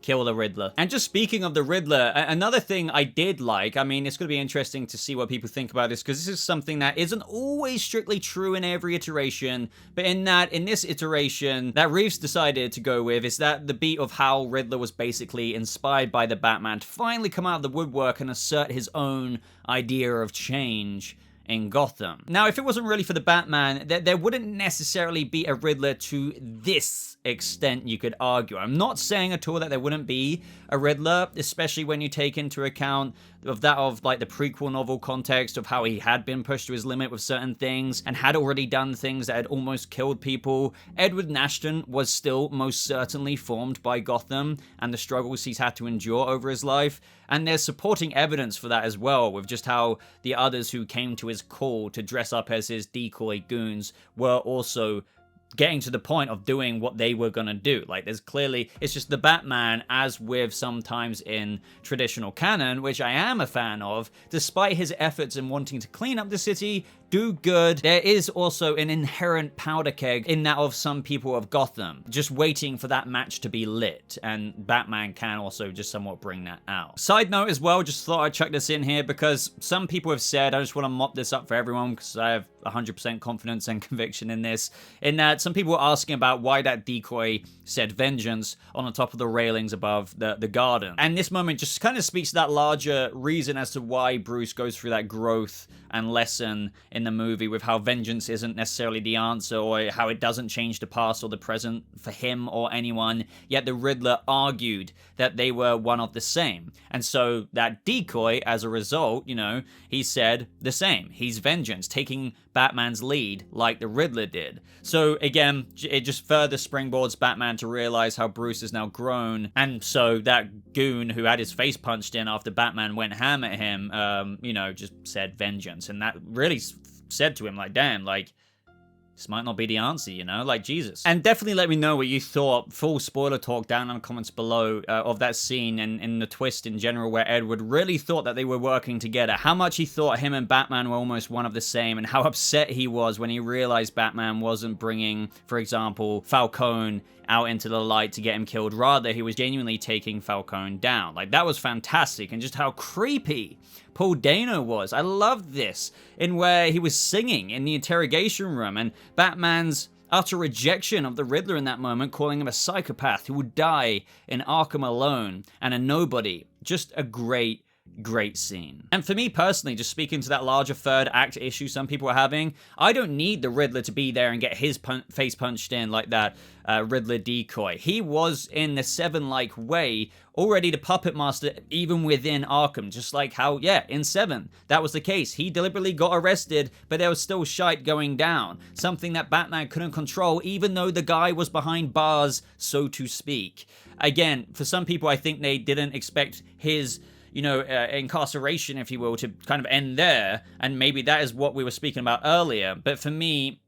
kill the Riddler. And just speaking of the Riddler, another thing I did like, I mean, it's going to be interesting to see what people think about this, because this is something that isn't always strictly true in every iteration, but in this iteration that Reeves decided to go with is that the beat of how Riddler was basically inspired by the Batman to finally come out of the woodwork and assert his own idea of change in Gotham. Now, if it wasn't really for the Batman, there wouldn't necessarily be a Riddler to this extent, you could argue. I'm not saying at all that there wouldn't be a Riddler, especially when you take into account of like the prequel novel context of how he had been pushed to his limit with certain things and had already done things that had almost killed people. Edward Nashton was still most certainly formed by Gotham and the struggles he's had to endure over his life. And there's supporting evidence for that as well, with just how the others who came to his call to dress up as his decoy goons were also getting to the point of doing what they were gonna do. Like, there's clearly, it's just the Batman, as with sometimes in traditional canon, which I am a fan of, despite his efforts in wanting to clean up the city, do good, there is also an inherent powder keg in that of some people of Gotham, just waiting for that match to be lit, and Batman can also just somewhat bring that out. Side note as well, just thought I'd chuck this in here, because some people have said, I just want to mop this up for everyone, because I have 100% confidence and conviction in this, in that some people were asking about why that decoy said vengeance on the top of the railings above the garden. And this moment just kind of speaks to that larger reason as to why Bruce goes through that growth and lesson in the movie, with how vengeance isn't necessarily the answer, or how it doesn't change the past or the present for him or anyone, yet the Riddler argued that they were one of the same. And so that decoy, as a result, you know, he said the same. He's vengeance, taking Batman's lead like the Riddler did. So again, it just further springboards Batman to realize how Bruce is now grown, and so that goon who had his face punched in after Batman went ham at him, you know, just said vengeance, and that really said to him, like, damn, like, This might not be the answer, you know, like Jesus. And definitely let me know what you thought, full spoiler talk down in the comments below of that scene and the twist in general where Edward really thought that they were working together. How much he thought him and Batman were almost one of the same, and how upset he was when he realized Batman wasn't bringing, for example, Falcone out into the light to get him killed. Rather, he was genuinely taking Falcone down. Like, that was fantastic, and just how creepy Paul Dano was. I loved this, in where he was singing in the interrogation room, and Batman's utter rejection of the Riddler in that moment, calling him a psychopath who would die in Arkham alone, and a nobody. Just a great scene. And for me personally, just speaking to that larger third act issue some people are having, I don't need the Riddler to be there and get his face punched in like that Riddler decoy. He was in the Seven-like way already the puppet master even within Arkham, just like how, yeah, in 7, that was the case. He deliberately got arrested, but there was still shite going down. Something that Batman couldn't control, even though the guy was behind bars, so to speak. Again, for some people, I think they didn't expect his incarceration, if you will, to kind of end there, and maybe that is what we were speaking about earlier, but for me,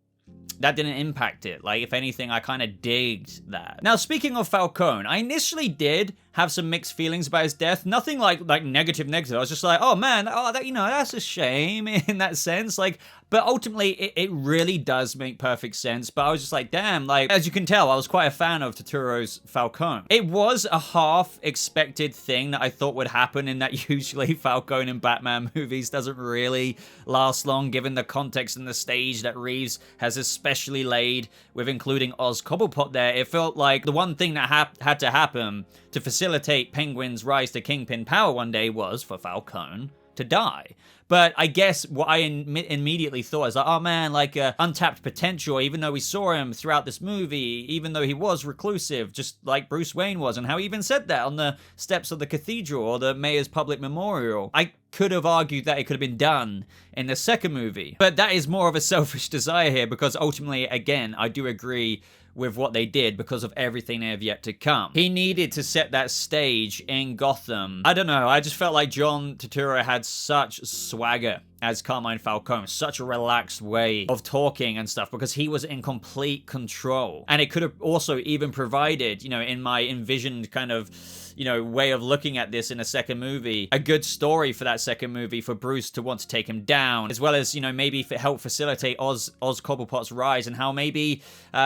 that didn't impact it. Like, if anything, I kind of digged that. Now, speaking of Falcone, I initially did have some mixed feelings about his death. Nothing like negative. I was just like, oh man, that's a shame in that sense. Like, but ultimately, it really does make perfect sense. But I was just like, damn, like, as you can tell, I was quite a fan of Turturro's Falcone. It was a half-expected thing that I thought would happen, in that usually Falcone in Batman movies doesn't really last long, given the context and the stage that Reeves has especially laid with including Oz Cobblepot there. It felt like the one thing that had to happen to facilitate Penguin's rise to Kingpin power one day was for Falcone to die. But I guess what I immediately thought is like, oh man, like untapped potential, even though we saw him throughout this movie, even though he was reclusive, just like Bruce Wayne was, and how he even said that on the steps of the cathedral or the mayor's public memorial. I could have argued that it could have been done in the second movie. But that is more of a selfish desire here, because ultimately, again, I do agree with what they did because of everything they have yet to come. He needed to set that stage in Gotham. I don't know, I just felt like John Turturro had such swagger as Carmine Falcone, such a relaxed way of talking and stuff, because he was in complete control. And it could have also even provided, in my envisioned kind of, way of looking at this in a second movie, a good story for that second movie for Bruce to want to take him down, as well as, maybe help facilitate Oz Cobblepot's rise, and how maybe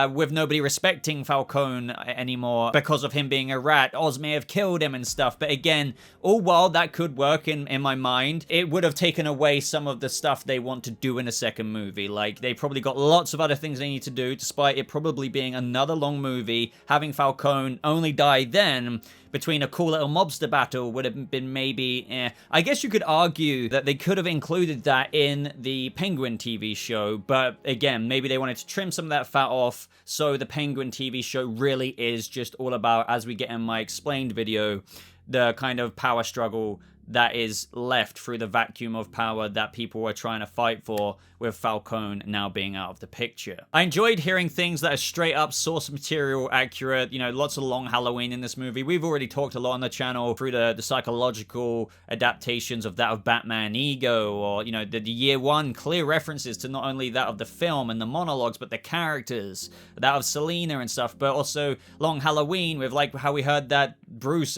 with nobody respecting Falcone anymore because of him being a rat, Oz may have killed him and stuff. But again, all while that could work in my mind, it would have taken away some of the stuff they want to do in a second movie. Like, they probably got lots of other things they need to do, despite it probably being another long movie. Having Falcone only die then, between a cool little mobster battle, would have been maybe, I guess you could argue that they could have included that in the Penguin TV show, but again, maybe they wanted to trim some of that fat off, so the Penguin TV show really is just all about, as we get in my explained video, the kind of power struggle that is left through the vacuum of power that people were trying to fight for, with Falcone now being out of the picture. I enjoyed hearing things that are straight up source material accurate, lots of long Halloween in this movie. We've already talked a lot on the channel through the psychological adaptations of that of Batman Ego, or, the year one clear references to not only that of the film and the monologues, but the characters, that of Selina and stuff, but also long Halloween with like how we heard that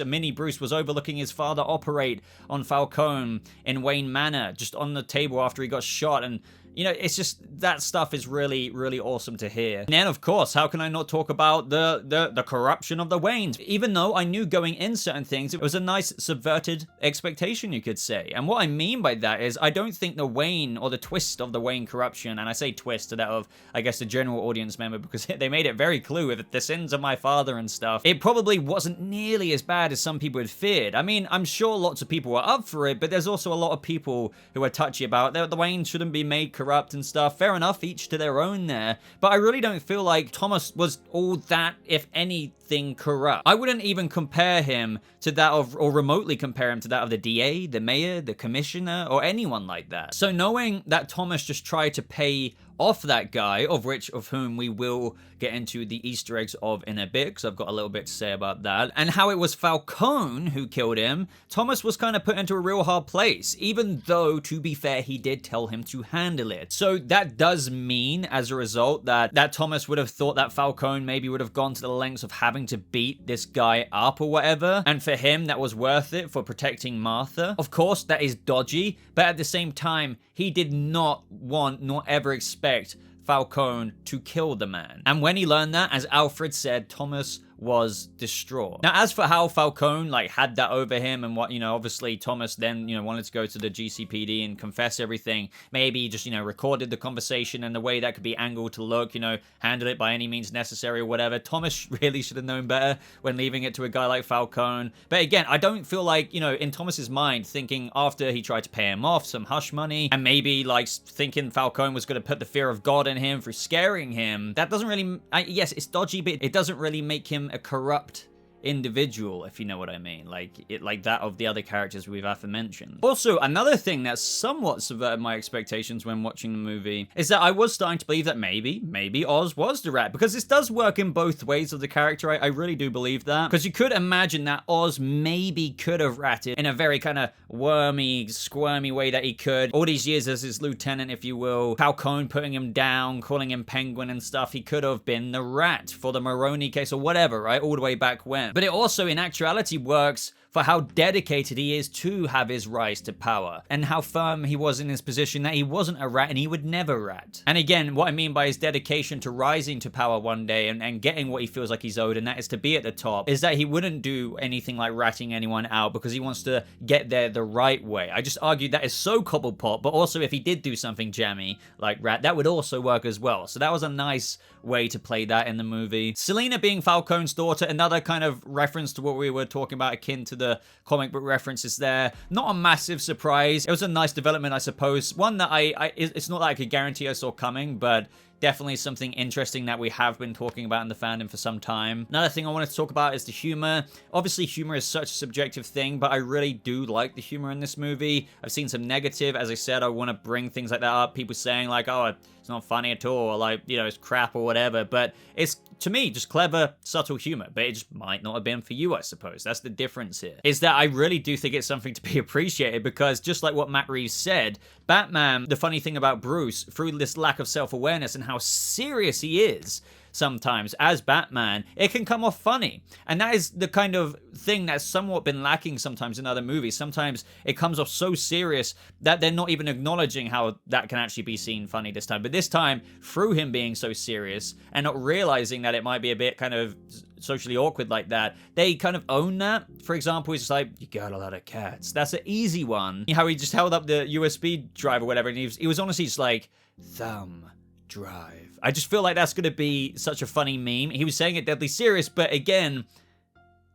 mini Bruce was overlooking his father operate on Falcone in Wayne Manor, just on the table after he got shot. And it's just, that stuff is really, really awesome to hear. And then, of course, how can I not talk about the corruption of the Waynes? Even though I knew going in certain things, it was a nice subverted expectation, you could say. And what I mean by that is, I don't think the Wayne, or the twist of the Wayne corruption, and I say twist to that of, I guess, the general audience member, because they made it very clear with the sins of my father and stuff, it probably wasn't nearly as bad as some people had feared. I mean, I'm sure lots of people were up for it, but there's also a lot of people who are touchy about it. The Waynes shouldn't be made corrupt and stuff. Fair enough, each to their own there. But I really don't feel like Thomas was all that, if anything, corrupt. I wouldn't even compare him to that of, or remotely compare him to that of the DA, the mayor, the commissioner, or anyone like that. So knowing that Thomas just tried to pay off that guy, of whom we will get into the Easter eggs of in a bit, because I've got a little bit to say about that, and how it was Falcone who killed him, Thomas was kind of put into a real hard place, even though, to be fair, he did tell him to handle it. So that does mean, as a result, that Thomas would have thought that Falcone maybe would have gone to the lengths of having to beat this guy up or whatever, and for him, that was worth it for protecting Martha. Of course, that is dodgy, but at the same time, he did not want nor ever expect Falcone to kill the man. And when he learned that, as Alfred said, Thomas was distraught. Now, as for how Falcone, like, had that over him and what, obviously Thomas then, wanted to go to the GCPD and confess everything. Maybe he just, recorded the conversation and the way that could be angled to look, handle it by any means necessary or whatever. Thomas really should have known better when leaving it to a guy like Falcone. But again, I don't feel like, in Thomas's mind, thinking after he tried to pay him off some hush money and maybe, like, thinking Falcone was going to put the fear of God in him for scaring him, that doesn't really, yes, it's dodgy, but it doesn't really make him a corrupt individual, if you know what I mean, like that of the other characters we've aforementioned. Also, another thing that somewhat subverted my expectations when watching the movie is that I was starting to believe that maybe Oz was the rat, because this does work in both ways of the character. I really do believe that, because you could imagine that Oz maybe could have ratted in a very kind of wormy, squirmy way that he could. All these years as his lieutenant, if you will, Falcone putting him down, calling him Penguin and stuff, he could have been the rat for the Maroney case or whatever, right? All the way back when. But it also, in actuality, works for how dedicated he is to have his rise to power, and how firm he was in his position that he wasn't a rat and he would never rat. And again, what I mean by his dedication to rising to power one day and getting what he feels like he's owed, and that is to be at the top, is that he wouldn't do anything like ratting anyone out because he wants to get there the right way. I just argued that is so Cobblepot, but also if he did do something jammy like rat, that would also work as well. So that was a nice way to play that in the movie. Selina being Falcone's daughter, another kind of reference to what we were talking about, akin to the comic book references there. Not a massive surprise. It was a nice development, I suppose. One that it's not that I could guarantee I saw coming, but definitely something interesting that we have been talking about in the fandom for some time. Another thing I wanted to talk about is the humor. Obviously, humor is such a subjective thing, but I really do like the humor in this movie. I've seen some negative. As I said, I want to bring things like that up. People saying like, oh, it's not funny at all, or like, it's crap or whatever. But it's, to me, just clever, subtle humor. But it just might not have been for you, I suppose. That's the difference here. Is that I really do think it's something to be appreciated, because just like what Matt Reeves said, Batman, the funny thing about Bruce, through this lack of self-awareness and how serious he is sometimes as Batman, it can come off funny. And that is the kind of thing that's somewhat been lacking sometimes in other movies. Sometimes it comes off so serious that they're not even acknowledging how that can actually be seen funny this time. But this time, through him being so serious and not realizing that it might be a bit kind of socially awkward like that, they kind of own that. For example, he's just like, you got a lot of cats. That's an easy one. How he just held up the USB drive or whatever, and he was honestly just like, thumb drive. I just feel like that's going to be such a funny meme. He was saying it deadly serious, but again,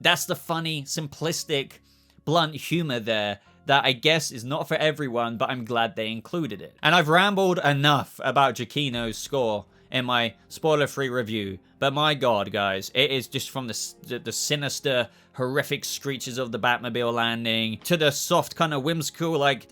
that's the funny, simplistic, blunt humor there that I guess is not for everyone, but I'm glad they included it. And I've rambled enough about Giacchino's score in my spoiler-free review, but my god, guys, it is just from the sinister, horrific screeches of the Batmobile landing to the soft, kind of whimsical, like...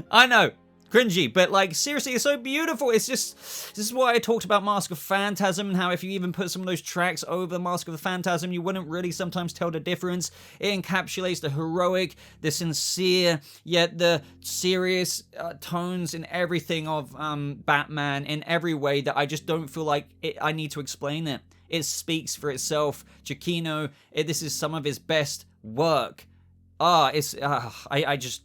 I know, cringy, but like seriously, it's so beautiful. It's just, this is why I talked about Mask of Phantasm and how if you even put some of those tracks over Mask of the Phantasm, you wouldn't really sometimes tell the difference. It encapsulates the heroic, the sincere, yet the serious tones in everything of Batman in every way that I just don't feel like I need to explain it. It speaks for itself. Giacchino, this is some of his best work. I just...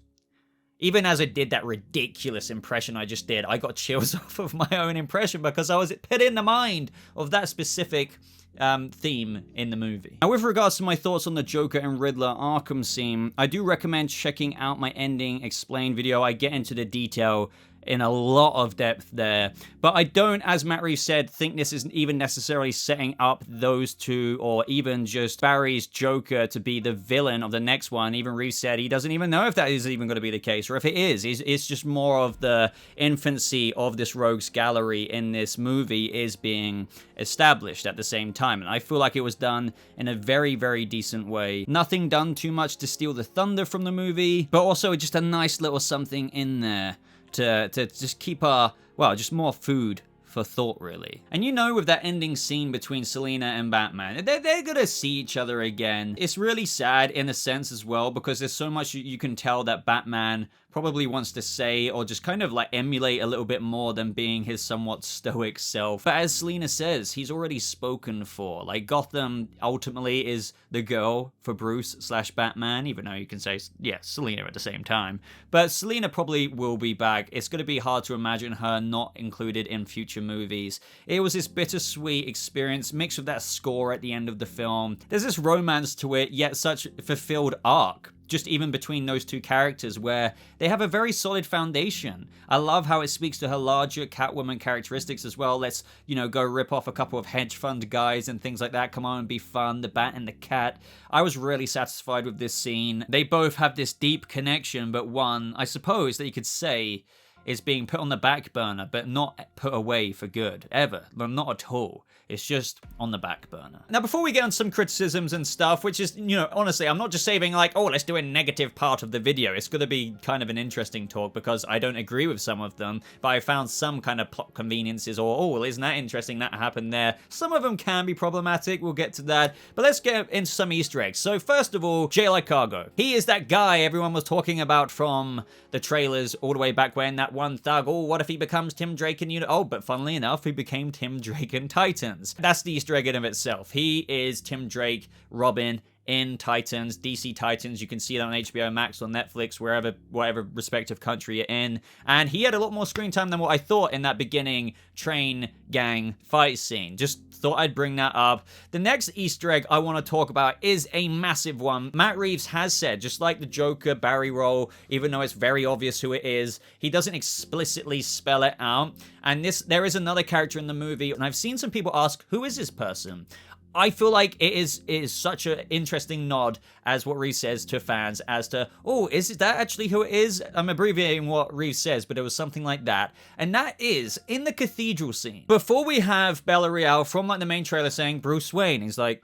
Even as I did that ridiculous impression I just did, I got chills off of my own impression because I was put in the mind of that specific theme in the movie. Now, with regards to my thoughts on the Joker and Riddler Arkham scene, I do recommend checking out my ending explain video. I get into the detail in a lot of depth there. But I don't, as Matt Reeves said, think this isn't even necessarily setting up those two, or even just Barry's Joker to be the villain of the next one. Even Reeves said he doesn't even know if that is even going to be the case, or if it is. It's just more of the infancy of this rogues gallery in this movie is being established at the same time. And I feel like it was done in a very, very decent way. Nothing done too much to steal the thunder from the movie, but also just a nice little something in there to just keep just more food for thought, really. And with that ending scene between Selina and Batman, they're gonna see each other again. It's really sad in a sense as well, because there's so much you can tell that Batman probably wants to say or just kind of like emulate a little bit more than being his somewhat stoic self. But as Selina says, he's already spoken for. Like, Gotham ultimately is the girl for Bruce/Batman, even though you can say, yeah, Selina at the same time. But Selina probably will be back. It's going to be hard to imagine her not included in future movies. It was this bittersweet experience mixed with that score at the end of the film. There's this romance to it, yet such fulfilled arc, just even between those two characters, where they have a very solid foundation. I love how it speaks to her larger Catwoman characteristics as well. Let's, go rip off a couple of hedge fund guys and things like that. Come on and be fun. The Bat and the Cat. I was really satisfied with this scene. They both have this deep connection, but one, I suppose, that you could say is being put on the back burner, but not put away for good, ever. Not at all. It's just on the back burner. Now, before we get on some criticisms and stuff, which is, honestly, I'm not just saving like, oh, let's do a negative part of the video. It's going to be kind of an interesting talk because I don't agree with some of them, but I found some kind of plot conveniences or, oh, well, isn't that interesting that happened there? Some of them can be problematic. We'll get to that. But let's get into some Easter eggs. So first of all, J.L.I. Cargo. He is that guy everyone was talking about from the trailers all the way back when, that one thug. Oh, what if he becomes Tim Drake and oh, but funnily enough, he became Tim Drake in Titans. That's the Easter egg in of itself. He is Tim Drake, Robin, in Titans, DC Titans. You can see that on HBO Max, on Netflix, whatever respective country you're in. And he had a lot more screen time than what I thought in that beginning train gang fight scene. Just thought I'd bring that up. The next Easter egg I want to talk about is a massive one. Matt Reeves has said, just like the Joker Barry role, even though it's very obvious who it is, he doesn't explicitly spell it out. And there is another character in the movie, and I've seen some people ask, who is this person? I feel like it is such an interesting nod, as what Reeves says to fans, as to, oh, is that actually who it is? I'm abbreviating what Reeves says, but it was something like that. And that is in the cathedral scene. Before we have Bella Real from like the main trailer saying Bruce Wayne, he's like,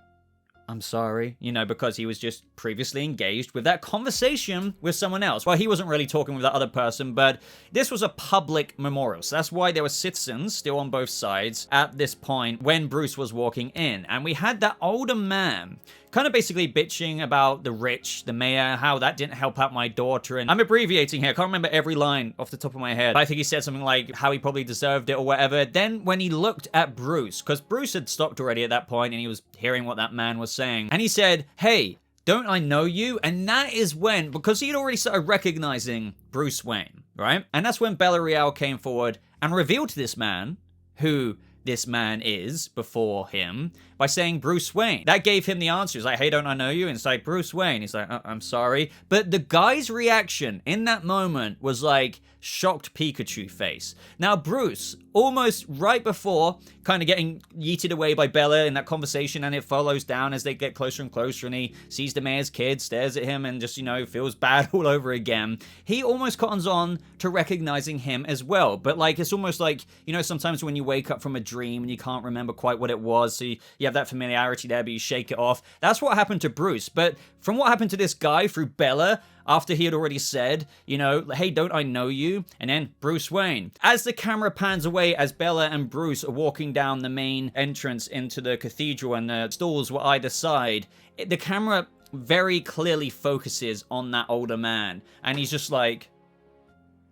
I'm sorry, because he was just previously engaged with that conversation with someone else. Well, he wasn't really talking with that other person, but this was a public memorial. So that's why there were citizens still on both sides at this point when Bruce was walking in. And we had that older man kind of basically bitching about the rich, the mayor, how that didn't help out my daughter. And I'm abbreviating here. I can't remember every line off the top of my head. But I think he said something like how he probably deserved it or whatever. Then when he looked at Bruce, because Bruce had stopped already at that point and he was hearing what that man was saying. And he said, hey, don't I know you? And that is when, because he had already started recognizing Bruce Wayne, right? And that's when Bella Real came forward and revealed to this man who this man is before him by saying Bruce Wayne. That gave him the answer. He's like, hey, don't I know you? And it's like, Bruce Wayne. He's like, I'm sorry. But the guy's reaction in that moment was like shocked Pikachu face. Now, Bruce, almost right before kind of getting yeeted away by Bella in that conversation, and it follows down as they get closer and closer, and he sees the mayor's kid, stares at him, and just, feels bad all over again. He almost cottons on to recognizing him as well. But like, it's almost like, sometimes when you wake up from a dream and you can't remember quite what it was, so you have that familiarity there, but you shake it off. That's what happened to Bruce. But from what happened to this guy through Bella, after he had already said, hey, don't I know you? And then Bruce Wayne. As the camera pans away, as Bella and Bruce are walking down the main entrance into the cathedral and the stalls were either side, the camera very clearly focuses on that older man. And he's just like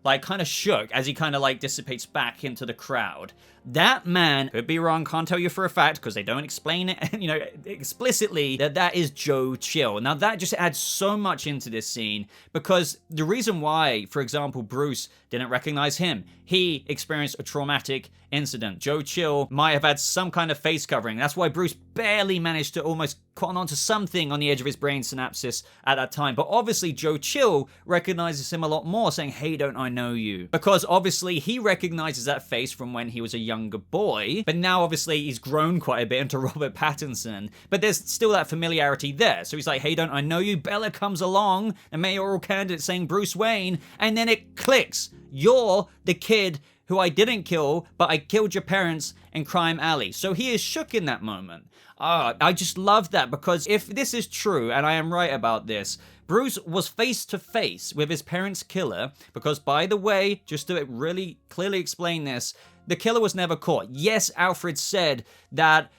kind of shook as he kind of like dissipates back into the crowd. That man, could be wrong, can't tell you for a fact because they don't explain it, explicitly, that is Joe Chill. Now that just adds so much into this scene because the reason why, for example, Bruce didn't recognize him, he experienced a traumatic incident. Joe Chill might have had some kind of face covering. That's why Bruce barely managed to almost cotton onto something on the edge of his brain synapses at that time. But obviously Joe Chill recognizes him a lot more, saying, hey, don't I know you? Because obviously he recognizes that face from when he was a younger boy, but now obviously he's grown quite a bit into Robert Pattinson, but there's still that familiarity there. So he's like, hey, don't I know you? Bella comes along, a mayoral candidate saying Bruce Wayne, and then it clicks. You're the kid who I didn't kill, but I killed your parents in Crime Alley. So he is shook in that moment. I just love that, because if this is true, and I am right about this, Bruce was face to face with his parents' killer, because by the way, just to really clearly explain this, the killer was never caught. Yes, Alfred said that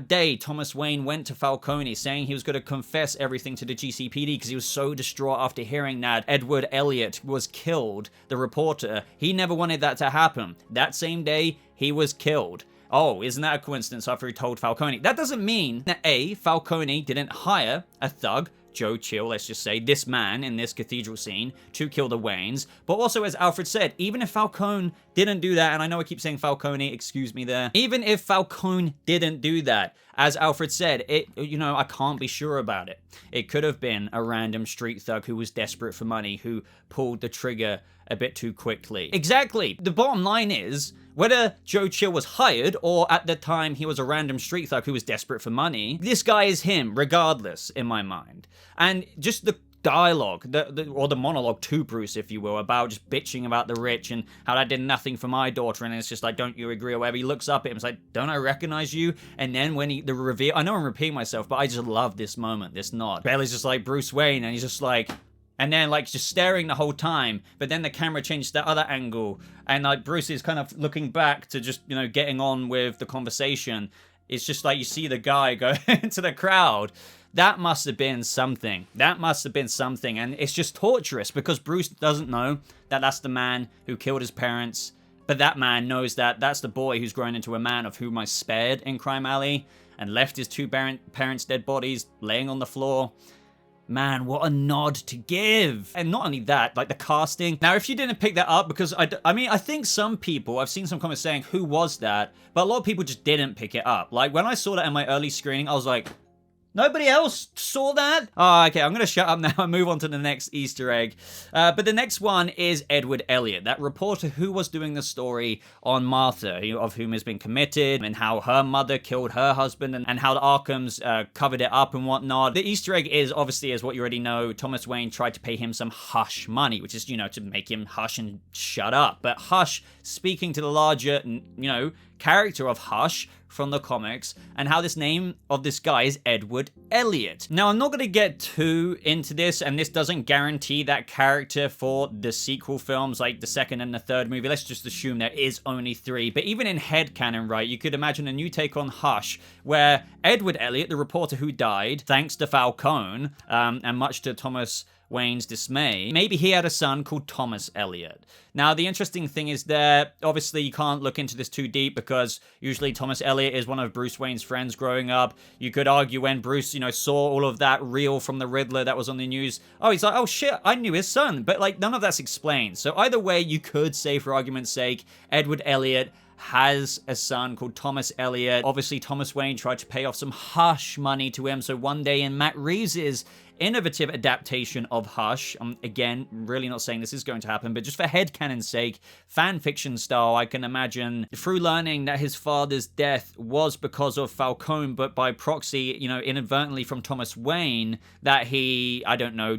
day Thomas Wayne went to Falcone saying he was going to confess everything to the GCPD because he was so distraught after hearing that Edward Eliot was killed, the reporter. He never wanted that to happen. That same day, he was killed. Oh, isn't that a coincidence after he told Falcone? That doesn't mean that A, Falcone didn't hire a thug, Joe Chill, let's just say, this man in this cathedral scene to kill the Waynes. But also, as Alfred said, even if Falcone didn't do that, and I know I keep saying Falcone, excuse me there, even if Falcone didn't do that, as Alfred said, I can't be sure about it. It could have been a random street thug who was desperate for money, who pulled the trigger a bit too quickly. Exactly. The bottom line is, whether Joe Chill was hired or at the time he was a random street thug who was desperate for money, this guy is him regardless in my mind. And just the dialogue, or the monologue to Bruce, if you will, about just bitching about the rich and how that did nothing for my daughter, and it's just like, don't you agree or whatever. He looks up at him, it's like, don't I recognize you? And then when the reveal, I know I'm repeating myself, but I just love this moment, this nod. Bailey's just like, Bruce Wayne, and he's just like, and then like just staring the whole time, but then the camera changed to the other angle, and like Bruce is kind of looking back to just, getting on with the conversation. It's just like you see the guy go into the crowd. That must have been something. That must have been something, and it's just torturous because Bruce doesn't know that that's the man who killed his parents, but that man knows that that's the boy who's grown into a man of whom I spared in Crime Alley and left his two parents' dead bodies laying on the floor. Man, what a nod to give. And not only that, like the casting. Now, if you didn't pick that up, because I think some people, I've seen some comments saying, who was that? But a lot of people just didn't pick it up. Like when I saw that in my early screening, I was like, nobody else saw that? Oh, okay, I'm going to shut up now and move on to the next Easter egg. But the next one is Edward Eliot, that reporter who was doing the story on Martha, of whom has been committed, and how her mother killed her husband, and how the Arkhams covered it up and whatnot. The Easter egg is, obviously, as what you already know, Thomas Wayne tried to pay him some hush money, which is, to make him hush and shut up. But Hush, speaking to the larger, character of Hush from the comics, and how this name of this guy is Edward Eliot. Now, I'm not going to get too into this, and this doesn't guarantee that character for the sequel films, like the second and the third movie. Let's just assume there is only 3. But even in headcanon, right, you could imagine a new take on Hush, where Edward Eliot, the reporter who died, thanks to Falcone, and much to Thomas Wayne's dismay, maybe he had a son called Thomas Eliot. Now, the interesting thing is that, obviously, you can't look into this too deep because usually Thomas Eliot is one of Bruce Wayne's friends growing up. You could argue when Bruce, saw all of that reel from the Riddler that was on the news, he's like, oh shit, I knew his son. But, none of that's explained. So either way, you could say, for argument's sake, Edward Eliot has a son called Thomas Eliot. Obviously, Thomas Wayne tried to pay off some Hush money to him, so one day in Matt Reeves' innovative adaptation of Hush, again, really not saying this is going to happen, but just for headcanon's sake, fan fiction style, I can imagine, through learning that his father's death was because of Falcone, but by proxy, inadvertently from Thomas Wayne, that he,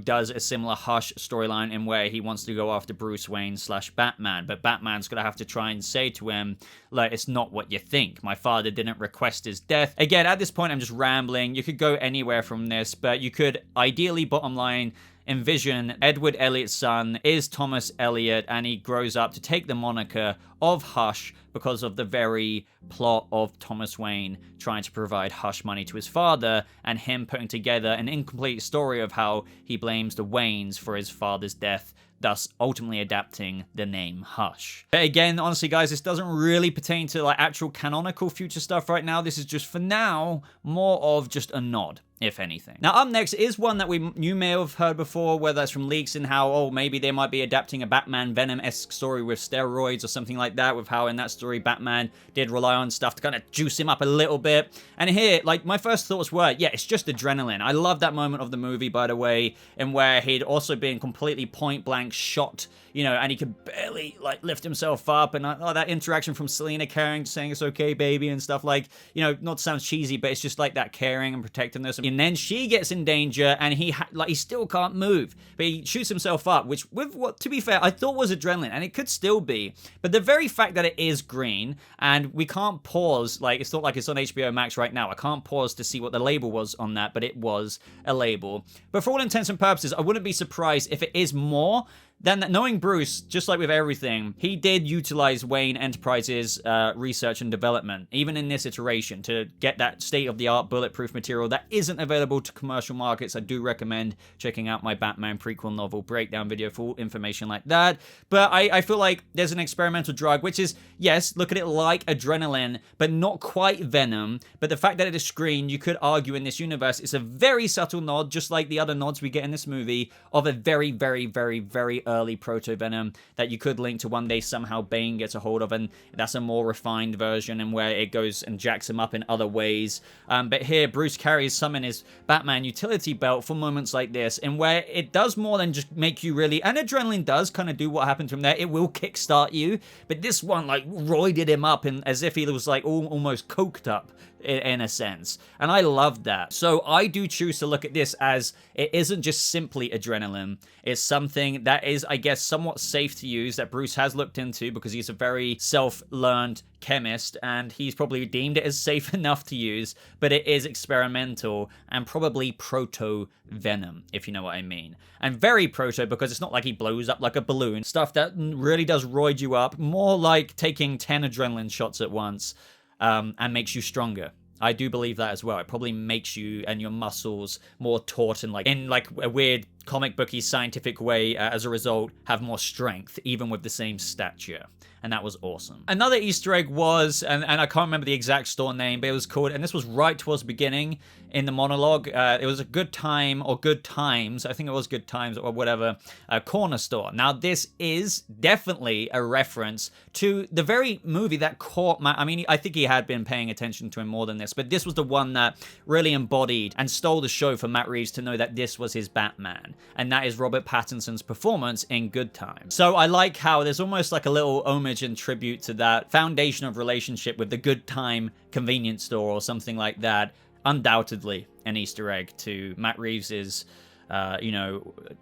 does a similar Hush storyline in where he wants to go after Bruce Wayne / Batman, but Batman's gonna have to try and say to him, it's not what you think. My father didn't request his death. Again, at this point, I'm just rambling. You could go anywhere from this, but you could ideally, bottom line, envision Edward Eliot's son is Thomas Eliot, and he grows up to take the moniker of Hush because of the very plot of Thomas Wayne trying to provide hush money to his father, and him putting together an incomplete story of how he blames the Waynes for his father's death, thus ultimately adapting the name Hush. But again, honestly guys, this doesn't really pertain to like actual canonical future stuff right now. This is just for now more of just a nod, if anything. Now up next is one that you may have heard before, whether that's from leaks and how, oh, maybe they might be adapting a Batman Venom-esque story with steroids or something like that, with how in that story Batman did rely on stuff to kind of juice him up a little bit. And here, like, my first thoughts were, yeah, it's just adrenaline. I love that moment of the movie, by the way, in where he'd also been completely point blank shot, you know, and he could barely like lift himself up, and that interaction from Selina caring, saying it's okay, baby, and stuff, like, you know, not to sound cheesy, but it's just like that caring and protectiveness. And then she gets in danger, and he still can't move, but he shoots himself up, which, with what, to be fair, I thought was adrenaline, and it could still be, but the very fact that it is green, and we can't pause, like, it's not like it's on HBO Max right now, I can't pause to see what the label was on that, but it was a label. But for all intents and purposes, I wouldn't be surprised if it is more. Then, knowing Bruce, just like with everything, he did utilize Wayne Enterprises' research and development, even in this iteration, to get that state-of-the-art bulletproof material that isn't available to commercial markets. I do recommend checking out my Batman prequel novel breakdown video for information like that. But I feel like there's an experimental drug, which is, yes, look at it like adrenaline, but not quite Venom. But the fact that it is screen, you could argue in this universe, it's a very subtle nod, just like the other nods we get in this movie, of a very, very, very, very early proto-Venom that you could link to one day somehow Bane gets a hold of, and that's a more refined version and where it goes and jacks him up in other ways. But here, Bruce carries some in his Batman utility belt for moments like this, and where it does more than just make you really, and adrenaline does kind of do what happened from there, it will kickstart you, but this one like roided him up and as if he was like almost coked up in a sense, and I loved that. So I do choose to look at this as it isn't just simply adrenaline, it's something that is, I guess, somewhat safe to use, that Bruce has looked into because he's a very self-learned chemist, and he's probably deemed it as safe enough to use, but it is experimental and probably proto-Venom, if you know what I mean. And very proto because it's not like he blows up like a balloon, stuff that really does roid you up, more like taking 10 adrenaline shots at once. And makes you stronger. I do believe that as well. It probably makes you and your muscles more taut and like in like a weird comic booky scientific way, as a result, have more strength, even with the same stature. And that was awesome. Another Easter egg was, and I can't remember the exact store name, but it was called, and this was right towards the beginning in the monologue, it was a Good Time or Good Times, I think it was Good Times or whatever, corner store. Now this is definitely a reference to the very movie that caught Matt, I mean, I think he had been paying attention to him more than this, but this was the one that really embodied and stole the show for Matt Reeves to know that this was his Batman, and that is Robert Pattinson's performance in Good Time. So I like how there's almost like a little homage and tribute to that foundation of relationship with the Good Time convenience store or something like that. Undoubtedly an Easter egg to Matt Reeves's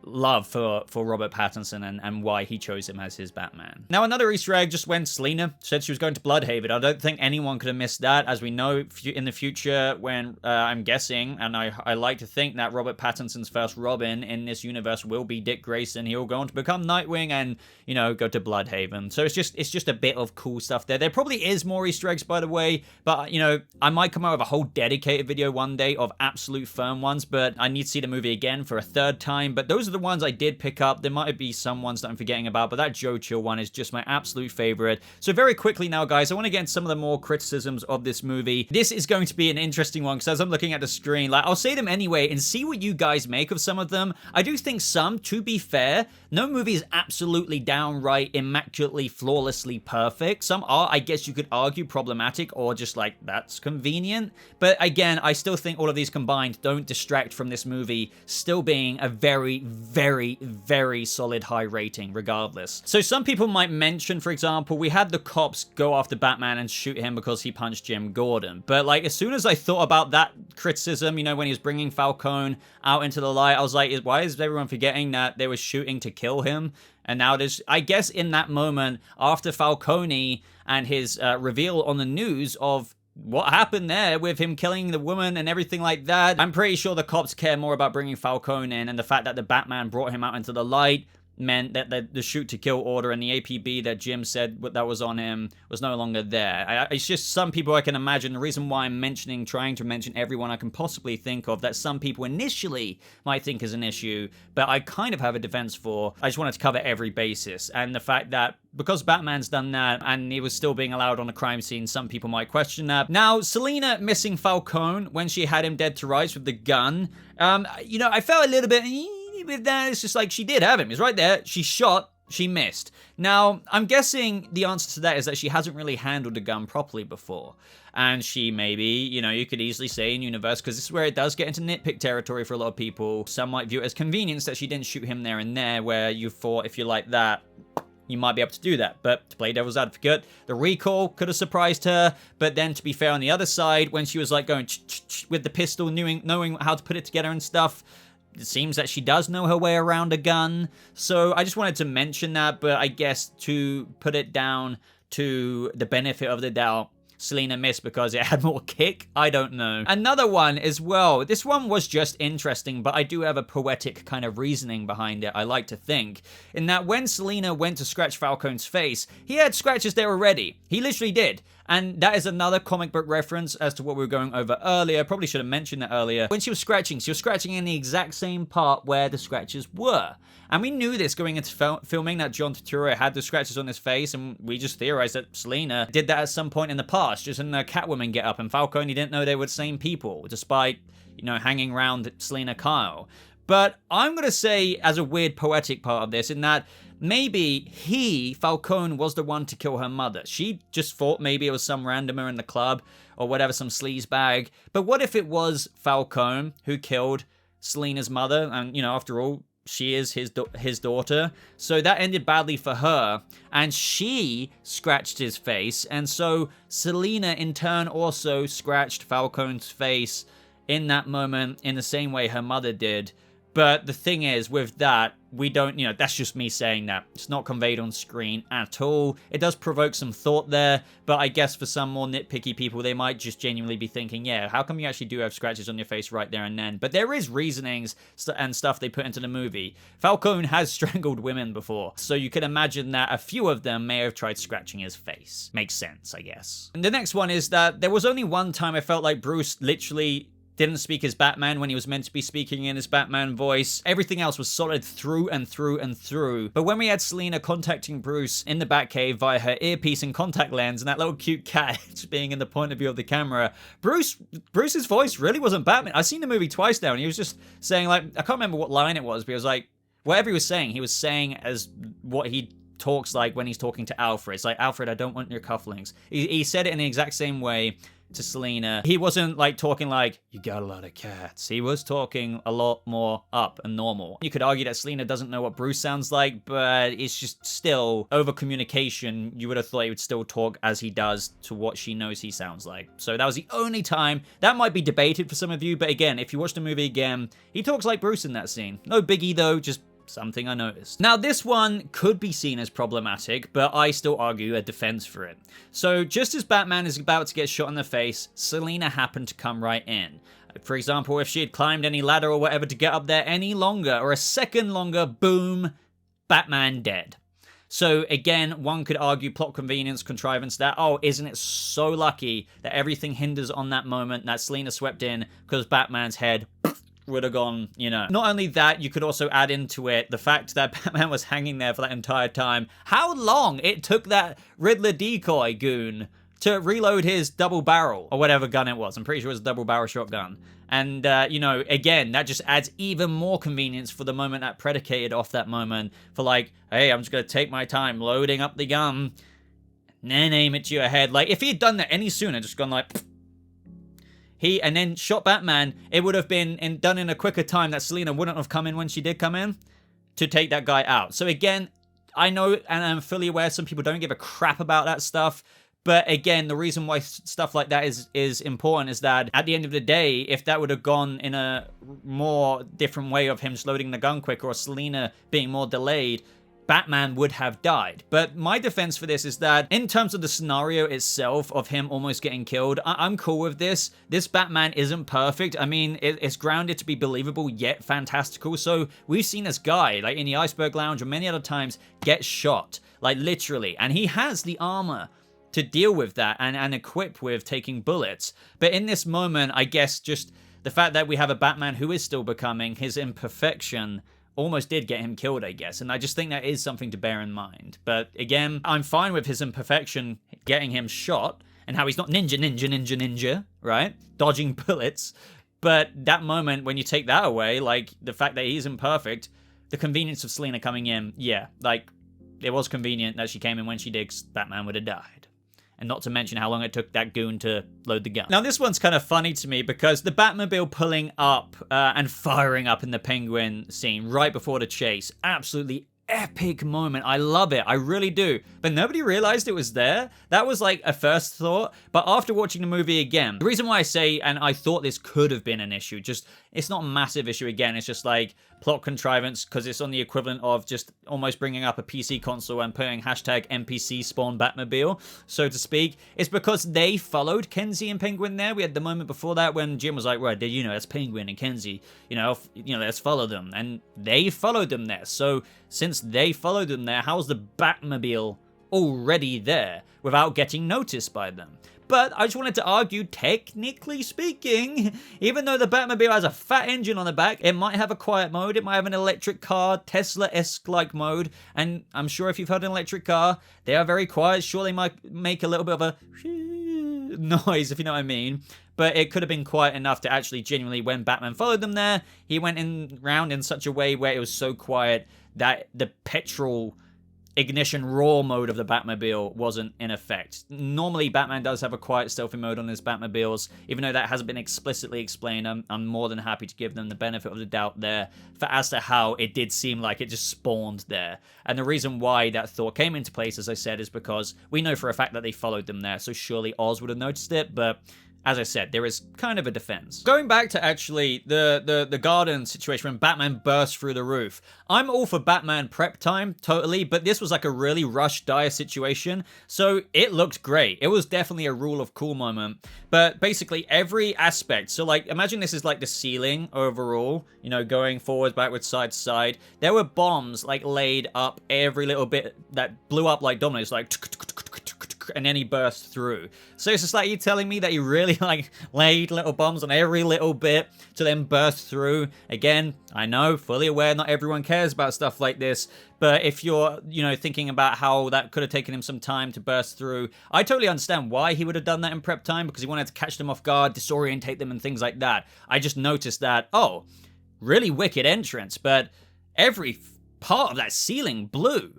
love for Robert Pattinson and why he chose him as his Batman. Now, another Easter egg just when Selina said she was going to Bludhaven. I don't think anyone could have missed that, as we know in the future when I'm guessing, and I like to think that Robert Pattinson's first Robin in this universe will be Dick Grayson. He'll go on to become Nightwing and, you know, go to Bludhaven. So it's just a bit of cool stuff there. There probably is more Easter eggs, by the way, but, you know, I might come out with a whole dedicated video one day of absolute firm ones, but I need to see the movie again for a third time. But those are the ones I did pick up. There might be some ones that I'm forgetting about, but that Joe Chill one is just my absolute favorite. So very quickly now, guys, I want to get into some of the more criticisms of this movie. This is going to be an interesting one, because as I'm looking at the screen, like, I'll say them anyway and see what you guys make of some of them. I do think some, to be fair, no movie is absolutely downright immaculately, flawlessly perfect. Some are, I guess you could argue, problematic or just like, that's convenient. But again, I still think all of these combined don't distract from this movie still being a very, very, very solid high rating regardless. So some people might mention, for example, we had the cops go after Batman and shoot him because he punched Jim Gordon. But like, as soon as I thought about that criticism, you know, when he was bringing Falcone out into the light, I was like, why is everyone forgetting that they were shooting to kill him? And now there's, I guess in that moment, after Falcone and his reveal on the news of what happened there with him killing the woman and everything like that. I'm pretty sure the cops care more about bringing Falcone in, and the fact that the Batman brought him out into the light meant that the shoot to kill order and the APB that Jim said that was on him was no longer there. It's just some people I can imagine. The reason why I'm trying to mention everyone I can possibly think of that some people initially might think is an issue, but I kind of have a defense for. I just wanted to cover every basis, and the fact that because Batman's done that and he was still being allowed on the crime scene, some people might question that. Now, Selina missing Falcone when she had him dead to rights with the gun, I felt a little bit with that. It's just like, she did have him. He's right there. She shot. She missed. Now, I'm guessing the answer to that is that she hasn't really handled a gun properly before. And she maybe, you could easily say in universe, because this is where it does get into nitpick territory for a lot of people. Some might view it as convenience that she didn't shoot him there and there, where you thought if you like that, you might be able to do that. But to play devil's advocate, the recall could have surprised her. But then, to be fair, on the other side, when she was like going with the pistol, knowing how to put it together and stuff, it seems that she does know her way around a gun. So I just wanted to mention that, but I guess to put it down to the benefit of the doubt, Selina missed because it had more kick. I don't know. Another one as well. This one was just interesting, but I do have a poetic kind of reasoning behind it, I like to think. In that when Selina went to scratch Falcone's face, he had scratches there already. He literally did. And that is another comic book reference as to what we were going over earlier. Probably should have mentioned that earlier. When she was scratching in the exact same part where the scratches were. And we knew this going into filming, that John Turturro had the scratches on his face, and we just theorized that Selina did that at some point in the past, just in the Catwoman get-up, and Falcone didn't know they were the same people, despite, hanging around Selina Kyle. But I'm going to say, as a weird poetic part of this, in that maybe Falcone, was the one to kill her mother. She just thought maybe it was some randomer in the club, or whatever, some sleazebag. But what if it was Falcone who killed Selina's mother, and, after all, she is his daughter. So that ended badly for her, and she scratched his face, and so Selina in turn also scratched Falcone's face in that moment in the same way her mother did. But the thing is, with that, we don't, that's just me saying that. It's not conveyed on screen at all. It does provoke some thought there, but I guess for some more nitpicky people, they might just genuinely be thinking, yeah, how come you actually do have scratches on your face right there and then? But there is reasonings and stuff they put into the movie. Falcone has strangled women before, so you can imagine that a few of them may have tried scratching his face. Makes sense, I guess. And the next one is that there was only one time I felt like Bruce literally didn't speak as Batman when he was meant to be speaking in his Batman voice. Everything else was solid through and through and through. But when we had Selina contacting Bruce in the Batcave via her earpiece and contact lens, and that little cute cat just being in the point of view of the camera, Bruce's voice really wasn't Batman. I've seen the movie twice now, and he was just saying, like, I can't remember what line it was, but it was like, whatever he was saying as what he talks like when he's talking to Alfred. It's like, Alfred, I don't want your cufflinks. He said it in the exact same way to Selina. He wasn't like talking like, you got a lot of cats. He was talking a lot more up and normal. You could argue that Selina doesn't know what Bruce sounds like, but it's just still over communication. You would have thought he would still talk as he does to what she knows he sounds like. So that was the only time. That might be debated for some of you, but again, if you watch the movie again, he talks like Bruce in that scene. No biggie though, just something I noticed. Now, this one could be seen as problematic, but I still argue a defense for it. So, just as Batman is about to get shot in the face, Selina happened to come right in. For example, if she had climbed any ladder or whatever to get up there any longer, or a second longer, boom, Batman dead. So again, one could argue plot convenience, contrivance, that, oh, isn't it so lucky that everything hinders on that moment that Selina swept in because Batman's head would have gone, Not only that, you could also add into it the fact that Batman was hanging there for that entire time. How long it took that Riddler decoy goon to reload his double barrel, or whatever gun it was. I'm pretty sure it was a double barrel shotgun. And, again, that just adds even more convenience for the moment that predicated off that moment. For like, hey, I'm just going to take my time loading up the gun, and then aim it to your head. Like, if he had done that any sooner, just gone like, and then shot Batman, it would have been done in a quicker time that Selina wouldn't have come in when she did come in to take that guy out. So again, I know and I'm fully aware some people don't give a crap about that stuff. But again, the reason why stuff like that is important is that at the end of the day, if that would have gone in a more different way of him just loading the gun quicker or Selina being more delayed, Batman would have died. But my defense for this is that in terms of the scenario itself of him almost getting killed, I'm cool with this. This Batman isn't perfect. I mean, it's grounded to be believable yet fantastical. So we've seen this guy, like in the Iceberg Lounge or many other times, get shot, like literally. And he has the armor to deal with that and equip with taking bullets. But in this moment, I guess just the fact that we have a Batman who is still becoming, his imperfection almost did get him killed, I guess. And I just think that is something to bear in mind. But again, I'm fine with his imperfection getting him shot and how he's not ninja, right? Dodging bullets. But that moment, when you take that away, like the fact that he's imperfect, the convenience of Selina coming in, yeah, like it was convenient that she came in when she did, 'cause Batman would have died. And not to mention how long it took that goon to load the gun. Now, this one's kind of funny to me because the Batmobile pulling up and firing up in the Penguin scene right before the chase, absolutely epic moment. I love it. I really do. But nobody realized it was there. That was like a first thought. But after watching the movie again, the reason why I say, and I thought this could have been an issue, just, it's not a massive issue again. It's just like plot contrivance because it's on the equivalent of just almost bringing up a PC console and putting hashtag NPC spawn Batmobile, so to speak. It's because they followed Kenzie and Penguin there. We had the moment before that when Jim was like, right, that's Penguin and Kenzie, let's follow them. And they followed them there. So since they followed them there, how's the Batmobile already there without getting noticed by them? But I just wanted to argue, technically speaking, even though the Batmobile has a fat engine on the back, it might have a quiet mode, it might have an electric car, Tesla-esque like mode, and I'm sure if you've heard an electric car, they are very quiet. Sure, they might make a little bit of a noise, if you know what I mean. But it could have been quiet enough to actually genuinely, when Batman followed them there, he went round in such a way where it was so quiet that the petrol ignition raw mode of the Batmobile wasn't in effect. Normally, Batman does have a quiet stealthy mode on his Batmobiles. Even though that hasn't been explicitly explained, I'm more than happy to give them the benefit of the doubt there as to how it did seem like it just spawned there. And the reason why that thought came into place, as I said, is because we know for a fact that they followed them there, so surely Oz would have noticed it, but as I said, there is kind of a defense. Going back to actually the garden situation when Batman bursts through the roof. I'm all for Batman prep time, totally, but this was like a really rushed, dire situation, so it looked great. It was definitely a rule of cool moment, but basically every aspect, so like imagine this is like the ceiling overall, going forwards, backwards, side to side. There were bombs like laid up every little bit that blew up like dominoes, like and then he burst through. So it's just like you telling me that he really like laid little bombs on every little bit to then burst through. Again, I know, fully aware not everyone cares about stuff like this, but if you're, thinking about how that could have taken him some time to burst through, I totally understand why he would have done that in prep time, because he wanted to catch them off guard, disorientate them and things like that. I just noticed that, really wicked entrance, but every part of that ceiling blew.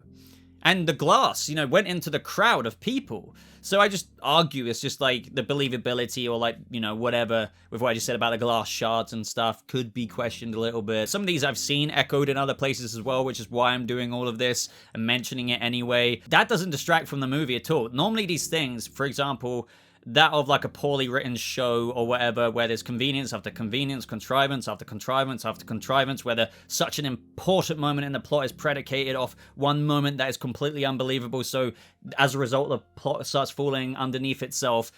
And the glass, went into the crowd of people. So I just argue it's just like the believability or like, whatever with what I just said about the glass shards and stuff could be questioned a little bit. Some of these I've seen echoed in other places as well, which is why I'm doing all of this and mentioning it anyway. That doesn't distract from the movie at all. Normally these things, for example, that of like a poorly written show or whatever, where there's convenience after convenience, contrivance after contrivance after contrivance, where such an important moment in the plot is predicated off one moment that is completely unbelievable, so as a result the plot starts falling underneath itself.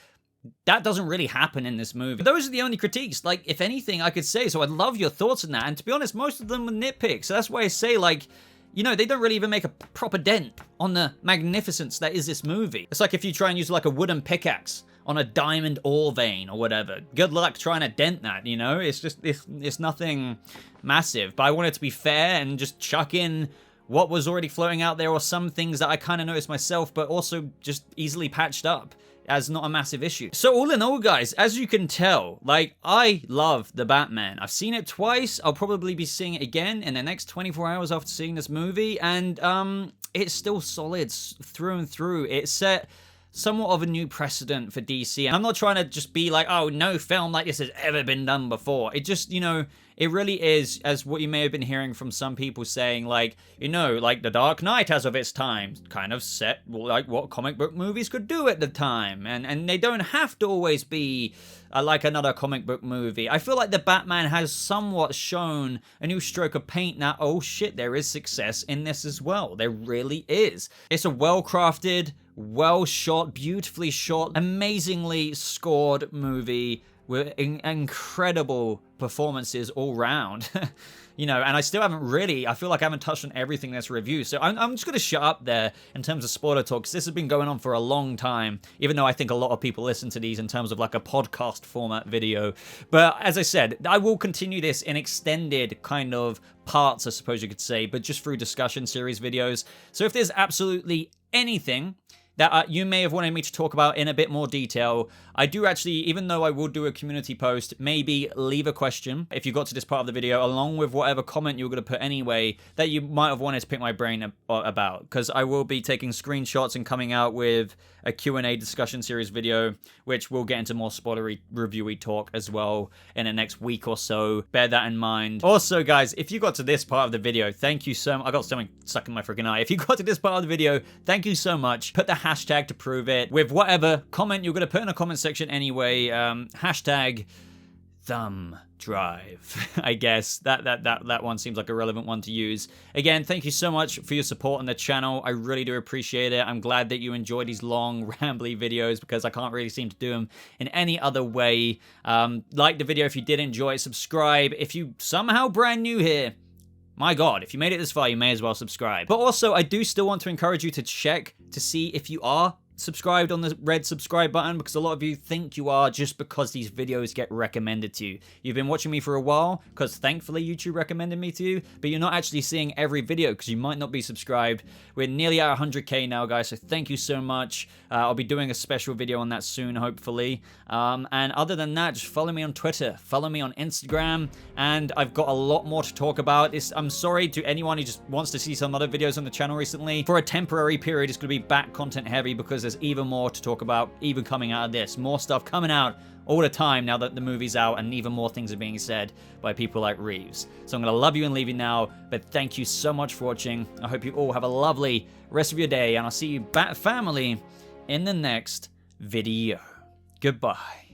That doesn't really happen in this movie. But those are the only critiques, like, if anything I could say, so I'd love your thoughts on that, and to be honest, most of them were nitpicks, so that's why I say, like, they don't really even make a proper dent on the magnificence that is this movie. It's like if you try and use like a wooden pickaxe on a diamond ore vein or whatever. Good luck trying to dent that, It's just, it's nothing massive. But I want it to be fair and just chuck in what was already floating out there or some things that I kind of noticed myself, but also just easily patched up as not a massive issue. So all in all, guys, as you can tell, like, I love the Batman. I've seen it twice. I'll probably be seeing it again in the next 24 hours after seeing this movie, and it's still solid through and through. It set somewhat of a new precedent for DC. And I'm not trying to just be like, oh, no film like this has ever been done before. It just, you know, it really is, as what you may have been hearing from some people saying, like, you know, like The Dark Knight as of its time kind of set like what comic book movies could do at the time. And they don't have to always be like another comic book movie. I feel like the Batman has somewhat shown a new stroke of paint that, oh shit, there is success in this as well. There really is. It's a well-crafted, well-shot, beautifully shot, amazingly scored movie with incredible performances all round. You know, and I still haven't really, I feel like I haven't touched on everything in this review, so I'm just going to shut up there in terms of spoiler talk, because this has been going on for a long time, even though I think a lot of people listen to these in terms of like a podcast format video. But as I said, I will continue this in extended kind of parts, I suppose you could say, but just through discussion series videos. So if there's absolutely anything that you may have wanted me to talk about in a bit more detail, I do actually, even though I will do a community post, maybe leave a question if you got to this part of the video, along with whatever comment you were going to put anyway, that you might have wanted to pick my brain about, because I will be taking screenshots and coming out with a Q&A discussion series video, which will get into more spoilery, reviewy talk as well in the next week or so. Bear that in mind. Also, guys, if you got to this part of the video, thank you so much. I got something stuck in my freaking eye. If you got to this part of the video, thank you so much. Put the hashtag to prove it with whatever comment you're going to put in the comment section anyway. Hashtag thumb drive. I guess that one seems like a relevant one to use. Again, thank you so much for your support on the channel. I really do appreciate it. I'm glad that you enjoy these long rambly videos, because I can't really seem to do them in any other way. Like the video if you did enjoy it. Subscribe if you somehow brand new here. My God, if you made it this far, you may as well subscribe. But also, I do still want to encourage you to check to see if you are subscribed on the red subscribe button, because a lot of you think you are just because these videos get recommended to you. You've been watching me for a while because thankfully YouTube recommended me to you, but you're not actually seeing every video because you might not be subscribed. We're nearly at 100k now, guys, so thank you so much. I'll be doing a special video on that soon, hopefully. And other than that, just follow me on Twitter, follow me on Instagram, and I've got a lot more to talk about. I'm sorry to anyone who just wants to see some other videos on the channel recently. For a temporary period, it's going to be back content heavy because there's even more to talk about, even coming out of this. More stuff coming out all the time now that the movie's out, and even more things are being said by people like Reeves. So I'm going to love you and leave you now, but thank you so much for watching. I hope you all have a lovely rest of your day, and I'll see you, Bat Family, in the next video. Goodbye.